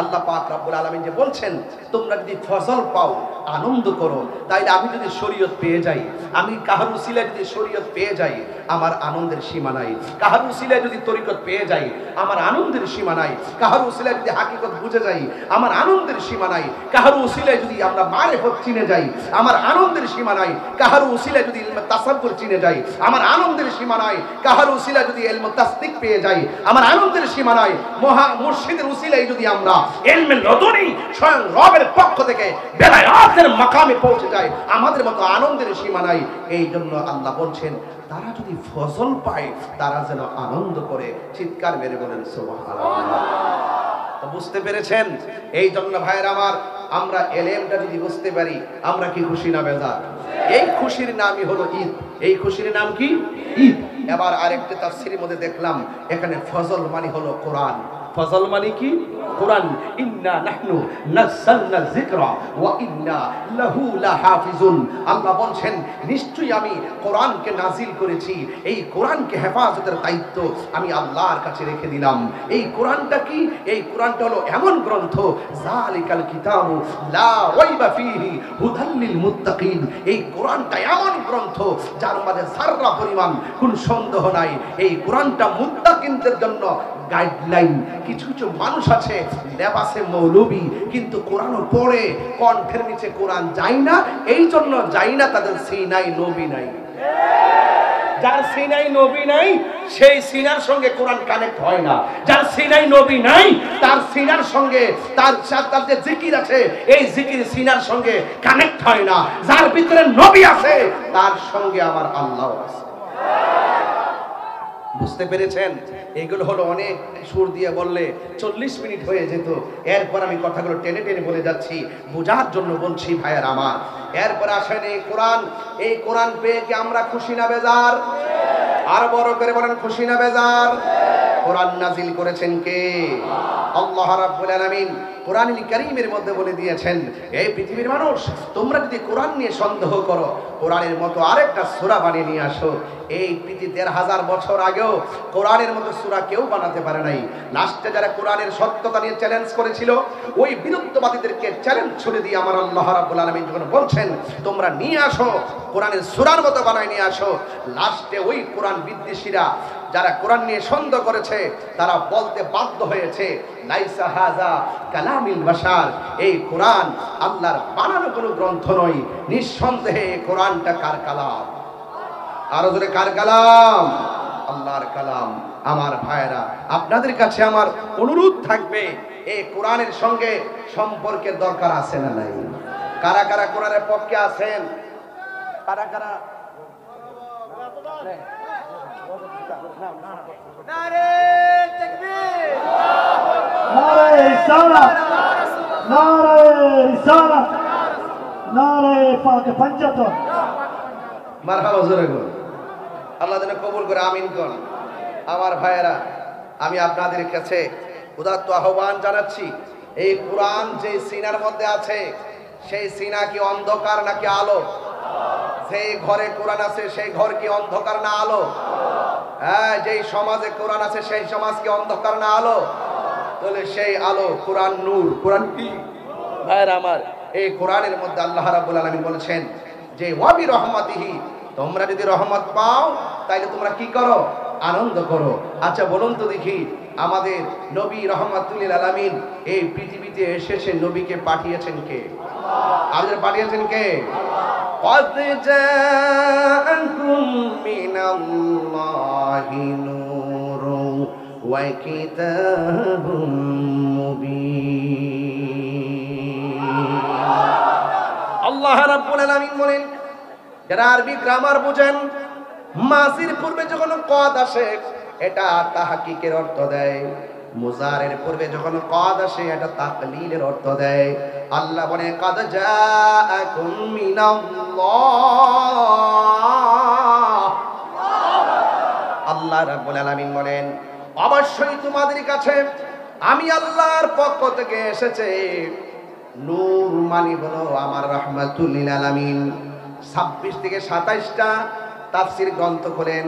আল্লাহ পাক রাব্বুল আলামিন যে বলছেন তোমরা যদি ফজল পাও আনন্দ করো, তাইলে আমি যদি শরীয়ত পেয়ে যাই, আমি কাহার উসিলায় যদি শরীয়ত পেয়ে যাই, আমার আনন্দের সীমা নাই। কাহার উসিলায় যদি তরিকত পেয়ে যাই, আমার আনন্দের সীমা নাই। কাহার উসিলায় যদি হাকিকত বুঝে যাই, আমার আনন্দের সীমা নাই। কাহার উসিলায় যদি আমরা মারিফত চিনে যাই, আমার আনন্দের সীমা নাই। কাহার উসিলায় যদি ইলমে তাসাব্বুর চিনে যাই, আমার আনন্দের সীমা নাই। কাহার উসিলায় যদি ইলমে তাসদিক পেয়ে যাই, আমার আনন্দের সীমা নাই। মহা মুর্শিদের উসিলায় যদি আমরা ইলমে লদুনি স্বয়ং রবের পক্ষ থেকে বেলায়াতের মাকামে পৌঁছে যাই, আমাদের মতো আনন্দের সীমা নাই। এই জন্য আল্লাহ বলছেন তারা যদি ফজল পায় তারা যেন আনন্দ করে। চিৎকার মেরে বলেন সুবহানাল্লাহ। তো বুঝতে পেরেছেন? এই জন্য ভাইয়ের আমার, আমরা এলেমটা যদি বুঝতে পারি, আমরা কি খুশি না বেজার? এই খুশির নামই হলো ঈদ। এই খুশির নাম কি? ঈদ। এবার আরেকটা তাফসীরের মধ্যে দেখলাম এখানে ফজল মানে হলো কোরআন। ফজল মানে কি? কোরআন। ইন্না নাহনু নাযালনা যিকরা ওয়া ইন্না লাহু লাহাফিজুন। আল্লাহ বলছেন নিশ্চয়ই আমি কোরআনকে নাজিল করেছি, এই কোরআনকে হেফাজতের দায়িত্ব আমি আল্লাহর কাছে রেখে দিলাম। এই কোরআনটা কি? এই কোরআনটা হলো এমন গ্রন্থ, যালিকাল কিতাবু লা রাইবা ফীহি হুদাল লিল মুত্তাকিন। এই কোরআনটা এমন গ্রন্থ যার মধ্যে যাররা পরিমাণ কোনো সন্দেহ নাই। এই কোরআনটা মুত্তাকিনদের জন্য গাইডলাইন। কিছু কিছু মানুষ আছে লেবাসে মৌলবী, কিন্তু কোরআনও পড়ে, কণ্ঠের নিচে কোরআন যায় না। এই জন্য যায় না, তাদের সিনাই নবী নাই। যার সিনাই নবী নাই, সেই সিনার সঙ্গে কোরআন কানেক্ট হয় না। যার সিনাই নবী নাই, তার সিনার সঙ্গে তার যে জিকির আছে, এই জিকির সিনার সঙ্গে কানেক্ট হয় না। যার ভিতরে নবী আছে, তার সঙ্গে আমার আল্লাহ আছে। বুঝতে পেরেছেন? এগুলো হলো অনেক সুর দিয়ে বললে 40 মিনিট হয়ে যেত। এরপর আমি কথাগুলো টেনে টেনে বলে যাচ্ছি, বোঝার জন্য বলছি ভাইয়ের আমার। এরপর আসেন এই কোরআন। এই কোরআন পেয়ে কি আমরা খুশি না বেজার? আর বড় করে বলেন খুশি না বেজার? কোরআন নাজিল করেছেন কে? আল্লাহ রাব্বুল আলামিন কোরআনুল কারীমের মধ্যে বলে দিয়েছেন, এই পৃথিবীর মানুষ, তোমরা যদি কোরআন নিয়ে সন্দেহ করো, কোরআনের মতো আরেকটা সূরা বানিয়ে নিয়ে আসো। এই পৃথিবী ১৫০০ বছর আগেও কোরআনের মতো সূরা কেউ বানাতে পারে নাই। লাস্টে যারা কোরআনের সত্যতা নিয়ে চ্যালেঞ্জ করেছিল, ওই বিরুদ্ধবাদীদেরকে চ্যালেঞ্জ ছুড়ে দিয়ে আমার আল্লাহ রাব্বুল আলামিন যখন বলছেন তোমরা নিয়ে আসো, কোরআনের সূরার মতো বানায় নিয়ে আসো, লাস্টে ওই কোরআন বিদ্বেষীরা যারা কোরআন নিয়ে সন্দেহ করেছে, তারা বলতে বাধ্য হয়েছে লাইসা হাযা কালামিল বাশার। এই কোরআন আল্লাহর বানানো কোনো গ্রন্থ নয়। নিঃসন্দেহে এই কোরআনটা কার কালাম? আরো জোরে কার কালাম? আল্লাহর কালাম। আমার ভাইরা, আপনাদের কাছে আমার অনুরোধ থাকবে, এই কোরআনের সঙ্গে সম্পর্কের দরকার আছে না নাই? কারা কারা কোরআনের পক্ষে আছেন? কারা কারা? নারে তাকবীর, নারে রিসালাত, নারে রিসালাত, নারে পাক পঞ্চতন। মারহাবা, জোরে বলুন। আল্লাহ যেন কবুল করে, আমিন কোন। আমার ভাইয়েরা, আমি আপনাদের কাছে উদাত্ত আহ্বান জানাচ্ছি, এই কোরআন যে সিনার মধ্যে আছে, সেই সিনা কি অন্ধকার নাকি আলো? সেই ঘরে কোরআন আছে, সেই ঘর কি অন্ধকার না আলো? হ্যাঁ, যেই সমাজে কোরআন আছে, সেই সমাজ কি অন্ধকার না আলো? তাহলে সেই আলো, কোরআন নূর। কোরআন কি ভাইয়েরা আমার? এই কোরআনের মধ্যে আল্লাহ রাব্বুল আলামিন বলেছেন যে ওয়াবি রহমাতিহি, তোমরা যদি রহমত পাও তাইলে তোমরা কি করো? আনন্দ করো। আচ্ছা বলুন তো দেখি, আমাদের নবী রহমাতুল লিল আলামিন এই পৃথিবীতে এসেছে, নবীকে পাঠিয়েছেন কে? আমাদের পাঠিয়েছেন কে? قد جاءكم من الله نور وكتاب مبين। আল্লাহ রাব্বুল আলামিন বলেন, যারা আরবি গ্রামার বুঝেন, মাজির পূর্বে যখন কদ আসে এটা তাহকিকের অর্থ দেয়, মুজারের পূর্বে যখন কদ আসে এটা তাকলিলের অর্থ দেয়। আল্লাহ বলে কদ জাআকুম মিনাল্লাহ। আল্লাহ রাব্বুল আলামিন বলেন অবশ্যই তোমাদের কাছে আমি আল্লাহর পক্ষ থেকে এসেছে। নূর মানে হলো আমার রাহমাতুল লিল আলামিন। 26 থেকে 27টা তাফসীর গ্রন্থ খোলেন,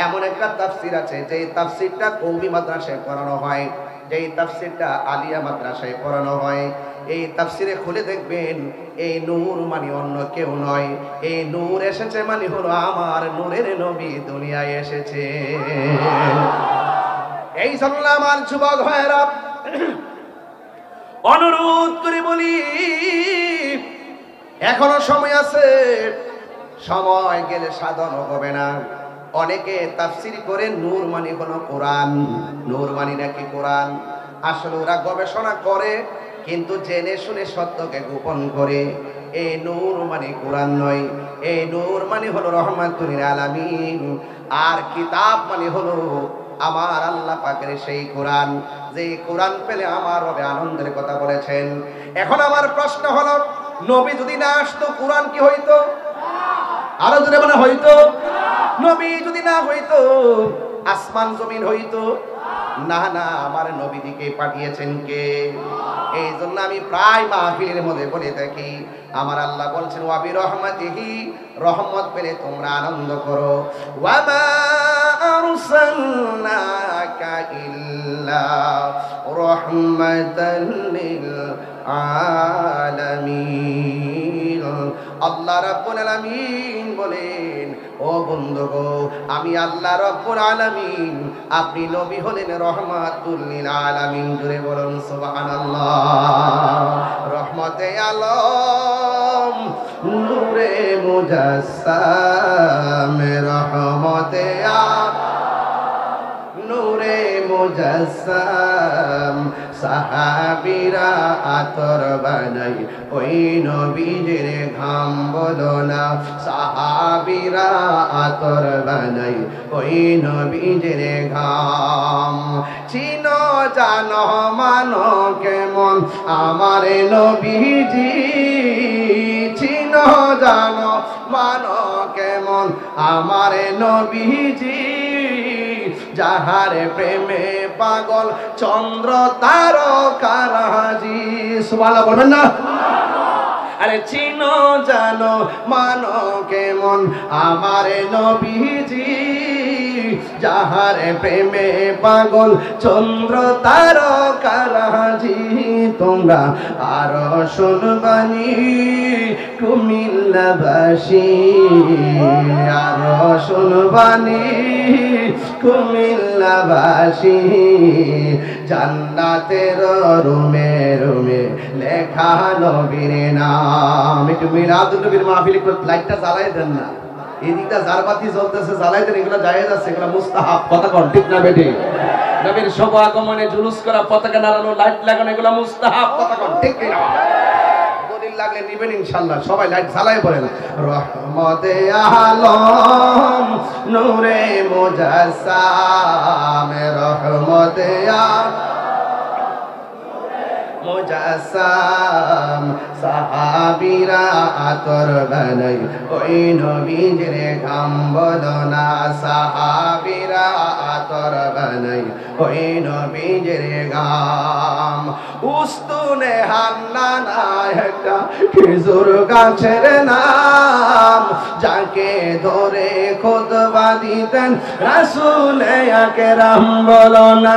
এমন একটা তাফসীর আছে যে তাফসীরটা কওমি মাদ্রাসায় পড়ানো হয়। যেই তাফসিরটা আলিয়া মাদ্রাসায় পড়ানো হয়, এই তাফসিরে খুলে দেখবেন এই নূর মানে অন্য কেউ নয়, এই নূর এসেছে মানে হলো আমার নূরের নবী দুনিয়ায় এসেছে। এই জন্য আমার যুবক ভাইরা অনুরোধ করে বলি, এখনো সময় আছে, সময় গেলে সাধন হবে না। অনেকে তাফসির করে নূর মানে হলো কোরআন, নূর মানে নাকি কোরআন। আসলে ওরা গবেষণা করে কিন্তু জেনে শুনে সত্যকে গোপন করে। এই নূর মানে কোরআন নয়, এই নূর মানে হলো রহমাতুল আলামিন। আর কিতাব মানে হলো আমার আল্লাহ পাকের সেই কোরআন, যে কোরআন পেলে আমার হবে আনন্দের কথা বলেছেন। এখন আমার প্রশ্ন হলো, নবী যদি না আসতো কোরআন কি হইতো? আরো জোরে বলে হইতো? নবী যদি না হইতো আসমান জমিন হইতো না? না, আমার নবীদিকে পাঠিয়েছেন কে? এই জন্য আমি প্রায় মাহফিলের মধ্যে বলে থাকি, আমার আল্লাহ বলছেন ওয়াবি রহমাতিহি, রহমত পেলে তোমরা আনন্দ করো। ওয়ামা আরসালনাকা ইল্লা রাহমাতাল লিল আলামিন। আল্লাহ রাব্বুল আলামিন বলেন, ও বন্ধুগো, আমি আল্লাহ রাব্বুল আলামিন, আপনি নবী হলেন রহমাতুল লিল আলামিন। জোরে বলুন সুবহানাল্লাহ। রহমতে আলম নূরে মুজাসসাম, রহমতে নূরে মুজাসসাম। সাহাবীরা আতর বানাই ওই নবীর ঘাম বলো না, সাহাবীরা আতর বানাই ওই নবীর ঘাম। চিনো জানো মানো কেমন আমার নবীজি, চিনো জানো মানো কেমন আমার নবীজি। যাহার প্রেমে পাগল চন্দ্র তারকারাজি। সুবহানাল্লাহ বলবেন না? আরে চিনো জানো মানো কেমন আমার নবীজি, যাহার প্রেমে পাগল চন্দ্র তারকারাজি। তোমরা আরো শুনবানি কুমিল্লাবাসী, আরো শুনবানি কুমিল্লাবাসী। জান্নাতের রুমে রুমে লেখা নবীর নাম। একটু মিলাদুন নবীর মাহফিল একটু লাইটটা জ্বালাই দেন না, এদিকটা জারবাতি জ্বলতেছে, জ্বালাই দেন। এগুলো জায়েজ আছে, এগুলো মুস্তাহাব। কথা কোন ঠিক না বেটি? নবীর শুভ আগমনে জুলুস করা, পতাকা নাড়ানো, লাইট লাগানো, এগুলো মুস্তাহাব। কথা কোন ঠিক না? দলিল লাগলে নিবেন ইনশাআল্লাহ। সবাই লাইট জ্বালাই পড়েন। রহমতে আলম নূরে মুজাসসাম, রহমতে মুজাসসাম। সাহাবীরা আতর বানাই ওই নবীর ঘাম বলো না, সাহাবীরা আতর বানাই ওই নবীর ঘাম। উস্তুনে হান্নানা একটা খেজুর গাছের নাম, যাকে ধরে খুতবা দিতেন রাসূল আকরাম বলো না।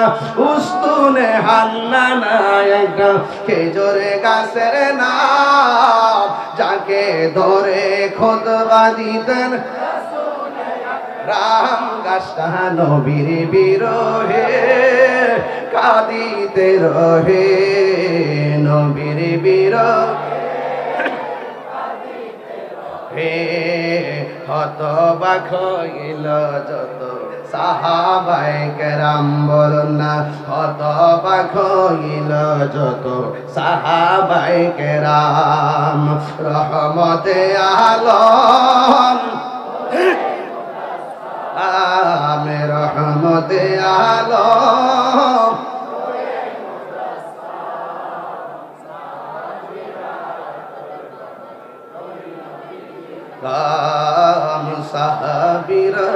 উস্তুনে হান্নানা একটা খেজুর গাছের নাম, যাকে ধরে খুতবা দিতেন রাম। গাছটা নবীর বিরহে কাঁদিতে রহে, নবীর বিরহে হতবাক হইল যত সাহাবায়ে কেরাম বলুন না, হতবাক হইল যত সাহাবায়ে কেরাম। রহমতে আলম আমি রহমতে আলম কাম সাহাবীরা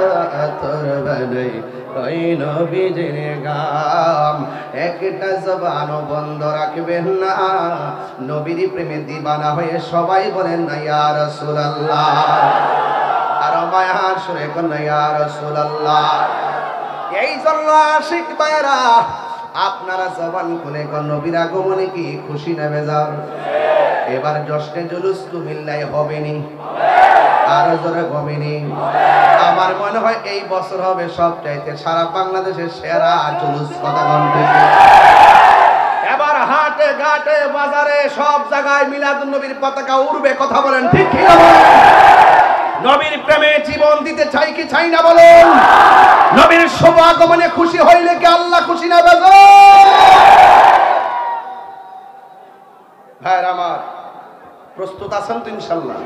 আতর বানাই ওই নবীর গাম। একটা জবানও বন্ধ রাখবেন না, নবীর প্রেমে দিবানা হয়ে সবাই বলেন না ইয়া রাসূলুল্লাহ। আর মায়ার সুরে কোন ইয়া রাসূলুল্লাহ। এই জন্য আশিক ভাইরা আপনারা জবান খুলে কোন নবীর আগমনে কি খুশি না বেজার? এবার জশ্নে জুলুস কুমিল্লায় হবে নি, আরো জোরে হবে নি। আমার মনে হয় এই বছর হবে সবচাইতে সারা বাংলাদেশের সেরা জুলুস। কথা বলতে এবার হাটে ঘাটে বাজারে সব জায়গায় মিলাদুন নবীর পতাকা উড়বে। কথা বলেন ঠিক কি না? নবীর প্রেমে জীবন দিতে চাই কি চাই না বলেন? নবীর শুভ আগমনে খুশি হইলে কি আল্লাহ খুশি না বেজো? ভাইরা আমার, প্রস্তুত আছেন তো ইনশাআল্লাহ?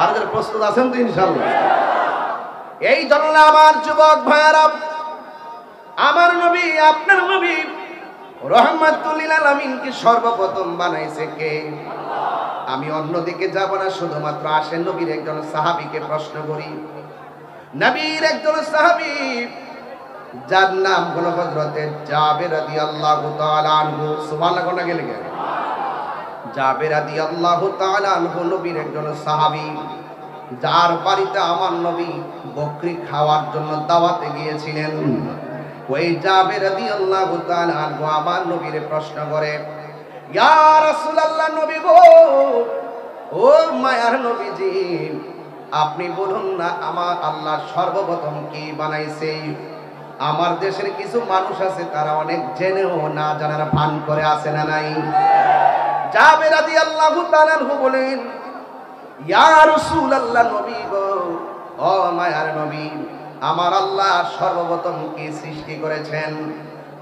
আর যারা প্রস্তুত আছেন তো ইনশাআল্লাহ? এই জন্য আমার যুবক ভাইরা, আমার নবী আপনার নবী রহমাতুল লিল আলামিনকে সর্বপ্রথম বানাইছে কে? আমি অন্যদিকে যাব না, শুধুমাত্র আসেন নবীর একজন সাহাবীকে প্রশ্ন করি। নবীর একজন সাহাবী যার নাম হলো হযরতে জাবের রাদিয়াল্লাহু তাআলা আনহু। সুবহানাল্লাহ না গেলে কেন? জাবের রাদিয়াল্লাহু তাআলা আনহু নবীর একজন সাহাবী, যার বাড়িতে আমার নবী বকরি খাওয়ার জন্য দাওয়াতে গিয়েছিলেন। ওই জাবের রাদিয়াল্লাহু তাআলা আনহু আমার নবীর প্রশ্ন করে, ইয়া রাসূলুল্লাহ, নবী গো, ও মায়ার নবীজি, আপনি বলুন না আমার আল্লাহ সর্বপ্রথম কি বানাইছে? আমার দেশের কিছু মানুষ আছে তারা অনেক জেনেও না জানার ভান করে আছে না নাই? জাবের রাদিয়াল্লাহু তাআলা আনহু বলেন, ইয়া রাসূলুল্লাহ, নবী গো, ও মায়ার নবী, আমার আল্লাহ সর্বপ্রথম কি সৃষ্টি করেছেন?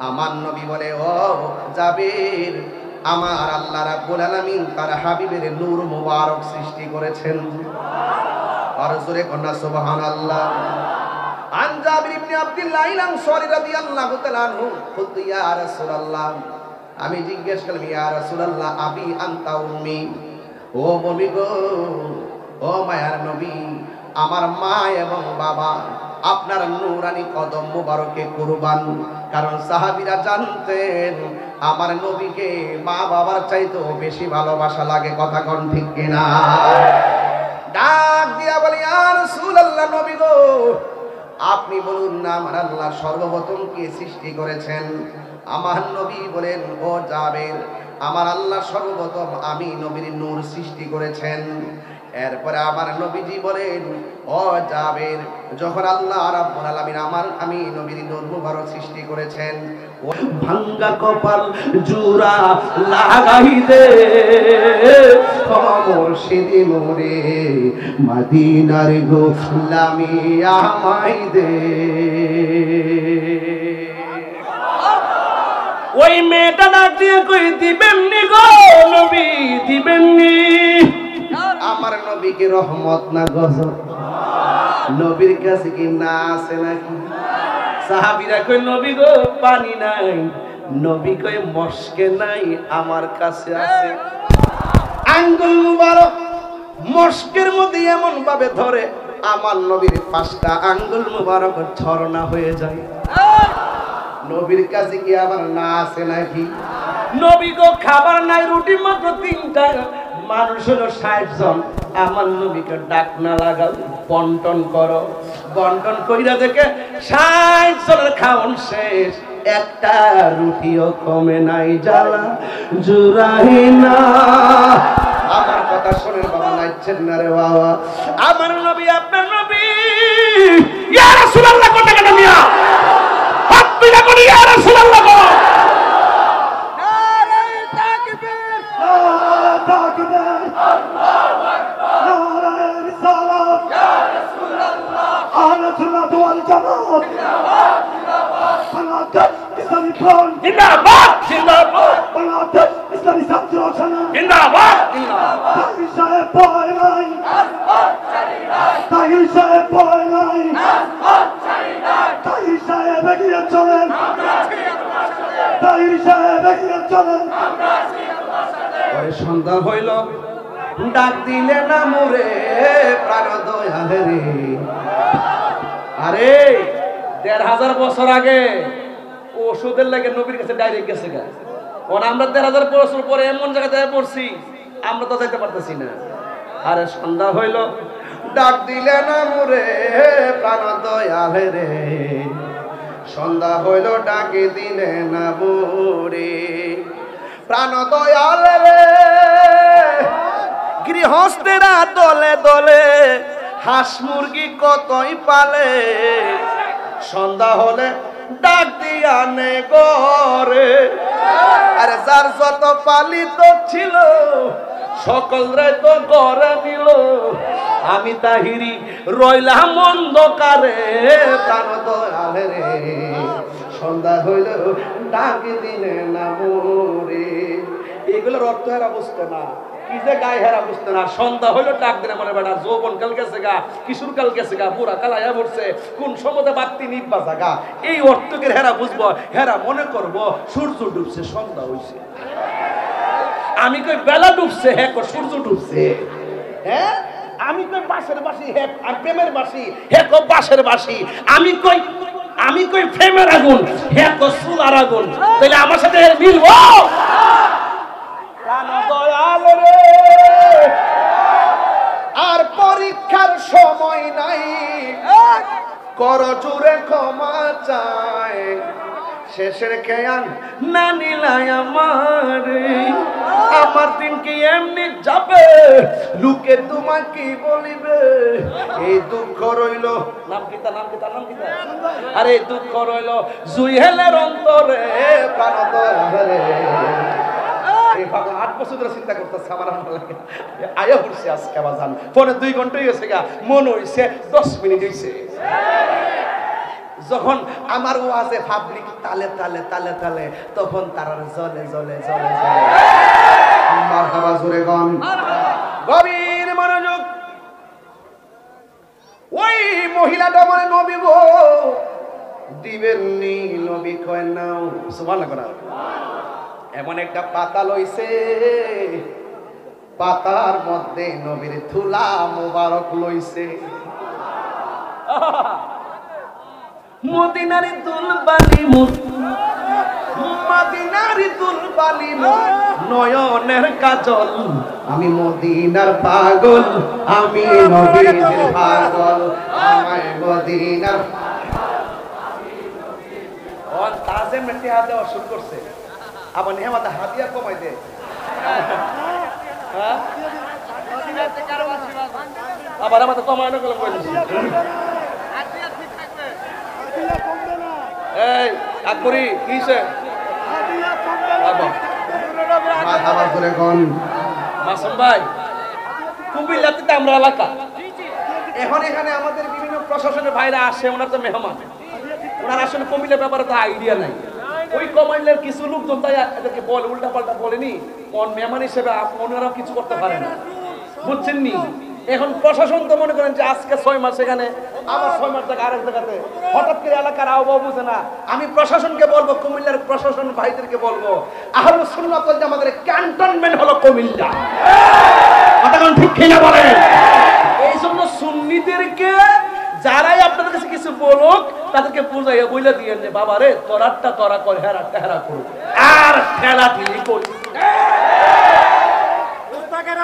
আমার নবী বলে, ও জাবের, আমার আল্লাহ রাব্বুল আলামিন তার হাবিবের নূর মুবারক সৃষ্টি করেছেন। আর জোরে কন্যা সুবহানাল্লাহ। আন জাবির ইবনে আব্দুল্লাহ আল-আনসারী রাদিয়াল্লাহু তাআলা আনহু, কুলতু ইয়া রাসূলুল্লাহ, আমি জিজ্ঞেস করলাম, ইয়া রাসূলুল্লাহ আবি আনতা উম্মি, ও নবী গো, ও মায়ার নবী, আমার মা এবং বাবা আপনার নূরানি কদম মুবারকে কুরবান। কারণ সাহাবীরা জানতেন আমার নবীকে মা বাবার চাইতেও বেশি ভালোবাসা লাগে। কথা কোন ঠিক কিনা? ডাক দিয়া বলি, ইয়া রাসূলুল্লাহ, নবী গো, আপনি বলুন না আমার আল্লাহ সর্বপ্রথম কি সৃষ্টি করেছেন? আমার নবী বলেন, ও জাবের, আমার আল্লাহ সর্বপ্রথম আমি নবীর নূর সৃষ্টি করেছেন। এরপরে আমার নবীজি বলেন, ও জাবের, যখন আল্লাহ রাব্বুল আলামিন আমি নবীর নূর মুবারক সৃষ্টি করেছেন, ও ভাঙ্গা কপাল জুরা লাগাই দে মুর্শিদি মোরে মদিনার গোলামি আমায় দে। ওই মেয়েটা ডাক দিয়ে কই, দিবেন নি গো নবী, দিবেন নি? আমার নবীকে রহমত না গজব? নবীর কাছে কি না আছে নাকি? সাহাবীরা কই, নবী গো পানি নাই। নবী কই, মস্কে নাই, আমার কাছে আছে। আঙ্গুল মুবারক মস্কের মধ্যে এমন ভাবে ধরে আমার নবীর 5টা আঙ্গুল মুবারক ঝরনা হয়ে যায়। নবীর কাছে কি আবার না আছে নাকি? নবী গো খাবার নাই, রুটি মাত্র 3টা, মানুষ হলো 60 জন। আমার নবীকে ডাক না লাগাও, বন্টন করো। বন্টন কইরা দেখে 60 জনের খাওন শেষ, একটা রুটিও কমে নাই, জ্বালা জুড়াই না। আমার কথা শুনে বাবা নাইছেন না রে বাবা। আমার নবী আপনার নবী, ইয়া রাসূলুল্লাহ, কথা কেন মিয়া হাত তুলে করি, ইয়া রাসূলুল্লাহ গো। নারে তাকবীর, নারে তাকবীর, আল্লাহু আকবার, নারে রিসালাত, ইয়া রাসূলুল্লাহ, আহলে সুন্নাত ওয়াল জামাত, জিন্দাবাদ জিন্দাবাদ, বাংলাদেশ ইসলামী ফ্রন্ট জিন্দাবাদ জিন্দাবাদ, বাংলাদেশ ইসলামী ছাত্র সংসদ জিন্দাবাদ জিন্দাবাদ। তাহির সাহেব ভয় নাই, তাহির সাহেব ভয় নাই, তাহির সাহেব এগিয়ে চলেন, তাহির সাহেব এগিয়ে চলেন। ওই সন্ধ্যা হইল, ডাক দিলে না মোরে প্রাণ দয়ালে রে। আরে 1500 বছর আগে ওষুধের লাগে নবীর কাছে ডাইরেক্ট গেছে গা। আমরা 1500 বছর পরে এমন জায়গায় পড়ছি, আমরা তো যাইতে পারতেছি না। আরে সন্ধ্যা হইল, ডাক দিলে না মোরে প্রাণ দয়ালে রে। সন্ধ্যা হইল ডাকে দিলে না বুড়ি প্রাণ দয়াল রে গৃহস্থেরা দলে দলে হাঁস মুরগি কতই পালে সন্ধ্যা হলে ডাক দিয়া নে গরে আরে যার যত পালিত ছিল সকল রে তো গড়ে নিল আমি তাহিরি রইলাম অন্ধকারে প্রাণ দয়াল রে সন্ধ্যা হইল ডাক দিলে না মোরে এগুলোর অর্থ হেরা বুঝতো না কি যে গায়ে হেরা বুঝতো না সন্ধ্যা হইলো ডাক দিলে মানে বেটা যৌবন কাল গেছে গা কিশোর কাল গেছে গা বুড়া কাল আয়া পড়ছে কোন সময় বাতি নিব্বা জাগা এই অর্থকে হেরা বুঝবো হেরা মনে করবো সূর্য ডুবছে সন্ধ্যা হইছে আমি কই বেলা ডুবছে হ্যাঁ সূর্য ডুবছে হ্যাঁ আমি কই বাঁশের বাঁশি হ্যাঁ আর প্রেমের বাঁশি হ্যাঁ বাঁশের বাঁশি আমি কই প্রেমের আগুন হ্যাঁ চুলার আগুন তাহলে আমার সাথে মিলবো প্রাণ দয়াল রে আর পরীক্ষার সময় নাই কর জুড়ে ক্ষমা চায় শেষের খেয়াল না নিলাই আমার দিন কি এমনি যাবে লোকে তোমার কি বলিবে এই দুঃখ রইল নাম কিতা আরে দুঃখ রইল জুইহেলের অন্তরে প্রাণ দয়াল রে 8 বছর ধরে চিন্তা করতেছে আমার লাগে আয়া পড়ছে আজকে বাজান পরে 2 ঘন্টা হয়েছে গা মন হইছে 10 মিনিট হইছে যখন আমার ওয়াজে পাবলিক তালে তালে তালে তালে তখন তারা জ্বলে জ্বলে জ্বলে জ্বলে মারহাবা জোরে গান গভীর মনোযোগ ওই মহিলাটা বলে নবী গো দিবেন নি নবী কয় নাও সুবহানাল্লাহ এমন একটা পাতা লইছে পাতার মধ্যে নবীর থুলা মোবারক লইছে মদিনারি দুলবালি মদিনারি দুলবালি নয়নের কাজল আমি মদিনার পাগল আমি নবীর পাগল আমায় মদিনার ওর তাজে মেটে হাতে শুরু করছে আবার নেহামাতে হাতিয়া কমাই দে হ্যাঁ আবার আমাদের কমানো গেল এই আকবরি কিসে মাসুম ভাই কুমিল্লাতে তো আমরা এলাকা এখন এখানে আমাদের বিভিন্ন প্রশাসনের ভাইরা আসে ওনার তো মেহমান ওনার আসলে কুমিল্লার ব্যাপারে তো আইডিয়া নাই ওই কমান্ডের কিছু লোকজন তাই এদেরকে বলে উল্টা পাল্টা বলেনি কোন মেহমান হিসেবে ওনারাও কিছু করতে পারে না বুঝছেন নি এখন প্রশাসন তো মনে করেন যে আজকে 6 মাস এখানে আবার 6 মাস থেকে আরেক জায়গাতে হঠাৎ করে এলাকার আবহাওয়া বুঝে না আমি প্রশাসনকে বলবো কুমিল্লার প্রশাসন ভাইদেরকে বলবো আহলুস সুন্নাত ওয়াল জামাতের ক্যান্টনমেন্ট হলো কুমিল্লা কথাটা ঠিক কিনা বলেন এই জন্য সুন্নিদেরকে যারাই আপনাদের কাছে কিছু বলুক তাদেরকে বুঝাইয়া বইলা দিয়েন যে বাবা রে তোরাটা তোরা কর হেরাটা হেরা করো আর খেলা তিনি করি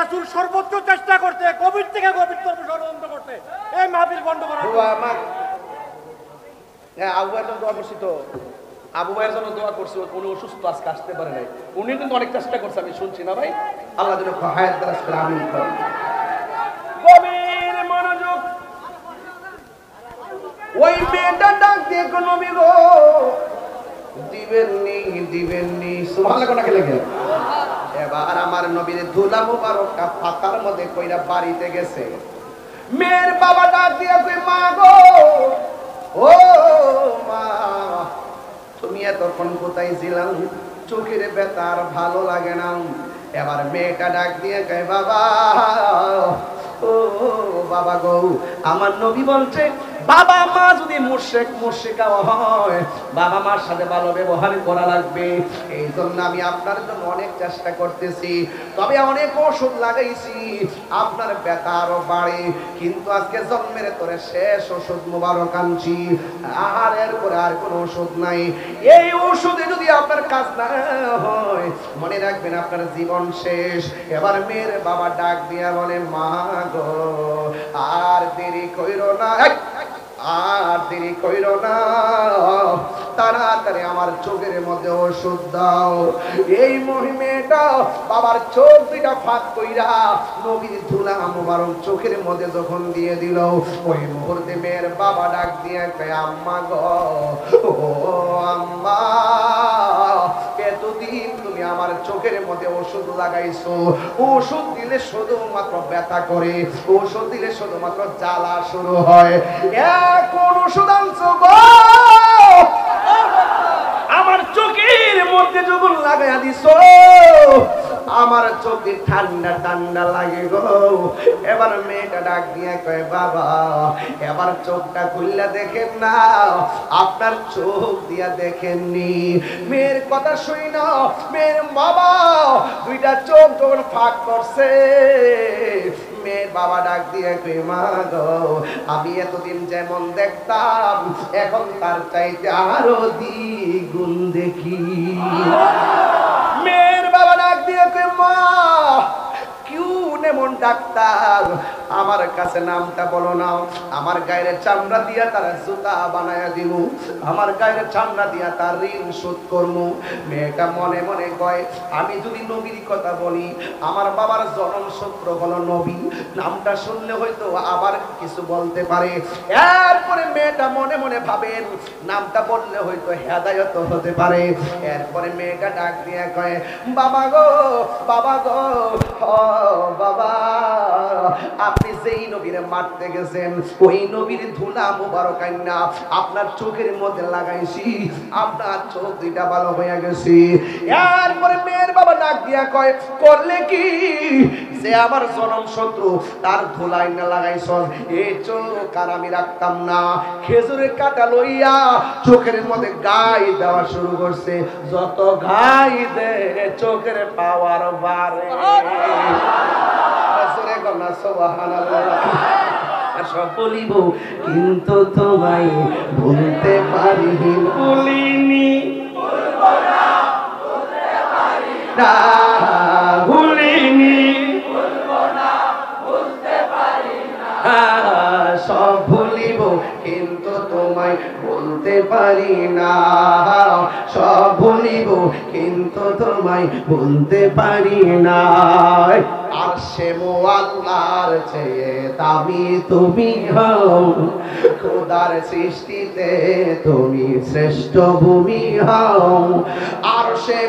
রাসূল সর্বোচ্চ চেষ্টা করতে গভীর থেকে গভীরতর ষড়যন্ত্র করতে এই মাহফিল বন্ধ করা আবু ভাইয়ের জন্য দোয়া করছি তো আবু ভাইয়ের জন্য দোয়া করছি উনি অসুস্থ আজকে আসতে পারে নাই উনি কিন্তু অনেক চেষ্টা করছে আমি শুনছি না ভাই আল্লাহ যেন হায়াত দারাজ করে আমিন করেন গভীর মনোযোগ ওই মেয়েটা ডাক দিয়ে কোন নবী গো দিবেননি সুবহানাল্লাহ কোনা কে লাগে এবার আমার নবীর ধুলা মুবারকটা পাতার মধ্যে কইরা বাড়িতে গেছে মেয়ের বাবা ডাক দিয়ে কই মা গো ও মা তুমি এতক্ষণ কোথায় ছিলাম চোখের ব্যথা আর ভালো লাগে না এবার মেয়েটা ডাক দিয়ে কয় বাবা ও বাবা গো আমার নবী বলছে বাবা মা যদি মুশরিকা হয় বাবা মার সাথে ভালো ব্যবহার করা লাগবে এই জন্য আমি আপনার জন্য অনেক চেষ্টা করতেছি তবে অনেক ওষুধ লাগাইছি আপনার ব্যথা আরো বাড়ে কিন্তু আজকে জন্মের তোরে শেষ ওষুধ মুবারক আনছি আর এরপরে আর কোনো ওষুধ নাই এই ওষুধে যদি আপনার কাজ না হয় মনে রাখবেন আপনার জীবন শেষ এবার মেয়ের বাবা ডাক দিয়া বলে মা গো আর দেরি কইরো না আর দেরি কইরো না, তাড়াতাড়ি আমার চোখের মধ্যে ওষুধ দাও। এই মেয়েটা বাবার চোখ দুইটা ফাঁক কইরা নবীর ধুলা মোবারক চোখের মধ্যে যখন দিয়ে দিল, ওই মুহূর্তে মেয়ের বাবা ডাক দিয়ে কয়, আম্মা গো, ও আম্মা, এতদিন তুমি আমার চোখের মধ্যে ওষুধ লাগাইছো, ওষুধ দিলে শুধুমাত্র ব্যথা করে, ওষুধ দিলে শুধুমাত্র জ্বালা শুরু হয়, এখন ওষুধ আনছো গো, আমার চোখের মধ্যে যখন লাগাইয়া দিছো, আমার চোখে ঠান্ডা ঠান্ডা লাগে গো। এবার মেয়েটা ডাক দিয়ে কয়, বাবা এবার চোখটা খুললা দেখেন না, আপনার চোখ দিয়া দেখেননি। মেয়ের কথা শুই না, মেয়ের বাবা দুইটা চোখ যখন ফাঁক করছে, মেয়ের বাবা ডাক দিয়ে কই, মা গো, আমি এতদিন যেমন দেখতাম এখন তার চাইতে আরো দ্বিগুণ দেখি। মেয়ের বাবা ডাক দিয়ে কই, মা কেউ এমন ডাক্তার, আমার কাছে নামটা বলো না, আমার গায়ের চামড়া দিয়া তার জুতা বানায়া দিব, আমার গায়ের চামড়া দিয়া তার ঋণ শোধ করবো। মেয়েটা মনে মনে কয়, আমি যদি নবীর কথা বলি, আমার বাবার জন্ম সূত্র হলো নবী, নামটা শুনলে হয়তো আবার কিছু বলতে পারে। এরপরে মেয়েটা মনে মনে ভাবেন, নামটা বললে হয়তো হেদায়েত হতে পারে। এরপরে মেয়েটা ডাক দিয়ে কয়, বাবা গো, বাবা গো, বাবা, আপনি যেই নবীরে মারতে গেছেন, ওই নবীর ধুলা মুবারক আইনা আপনার চোখের মধ্যে লাগাইছি, আপনার চোখ দুইটা ভালো হয়ে গেছে। এরপরে মেয়ের বাবা ডাক দিয়া কয়, করলে কি, যে আমার জনম শত্রু তার ধুলা আইনা লাগাইছ, এই চোখ আর আমি রাখতাম না। খেজুরের কাটা লইয়া চোখের মধ্যে গাই দেওয়া শুরু করছে, যত গাই দে চোখের পাওয়ার বাড়ে। বলিব কিন্তু তোমায় বলতে পারিনি, বলিনি, ভুলিনি, সব ভুলিব কিন্তু তোমায় বলতে পারি না, সব ভুলিব কিন্তু তোমায় বলতে পারি না। আর সে আল্লাহর চেয়ে দামি তুমি হও, খোদার সৃষ্টিতে তুমি শ্রেষ্ঠ ভূমি হও। আর সে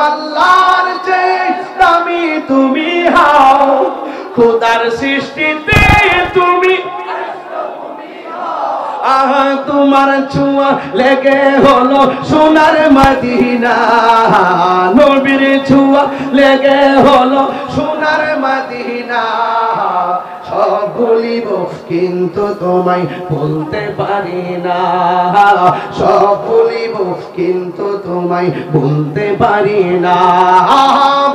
আল্লাহর চেয়ে দামি তুমি হও, খোদার সৃষ্টিতে তুমি। আহা তোমার ছোঁয়া লেগে হলো সোনার মদিনা, নবীর ছোঁয়া লেগে হলো সোনার মদিনা। সব ভুলিব কিন্তু তোমায় বলতে পারি না, সব ভুলিব কিন্তু তোমায় বলতে পারি না।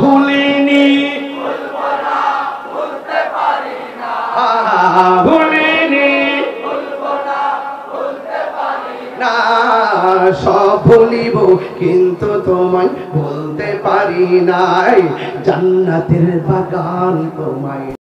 ভুলিনি, ভুলিনি, না সব ভুলিব কিন্তু তোমায় বলতে পারি নাই। জান্নাতের বাগান তোমায়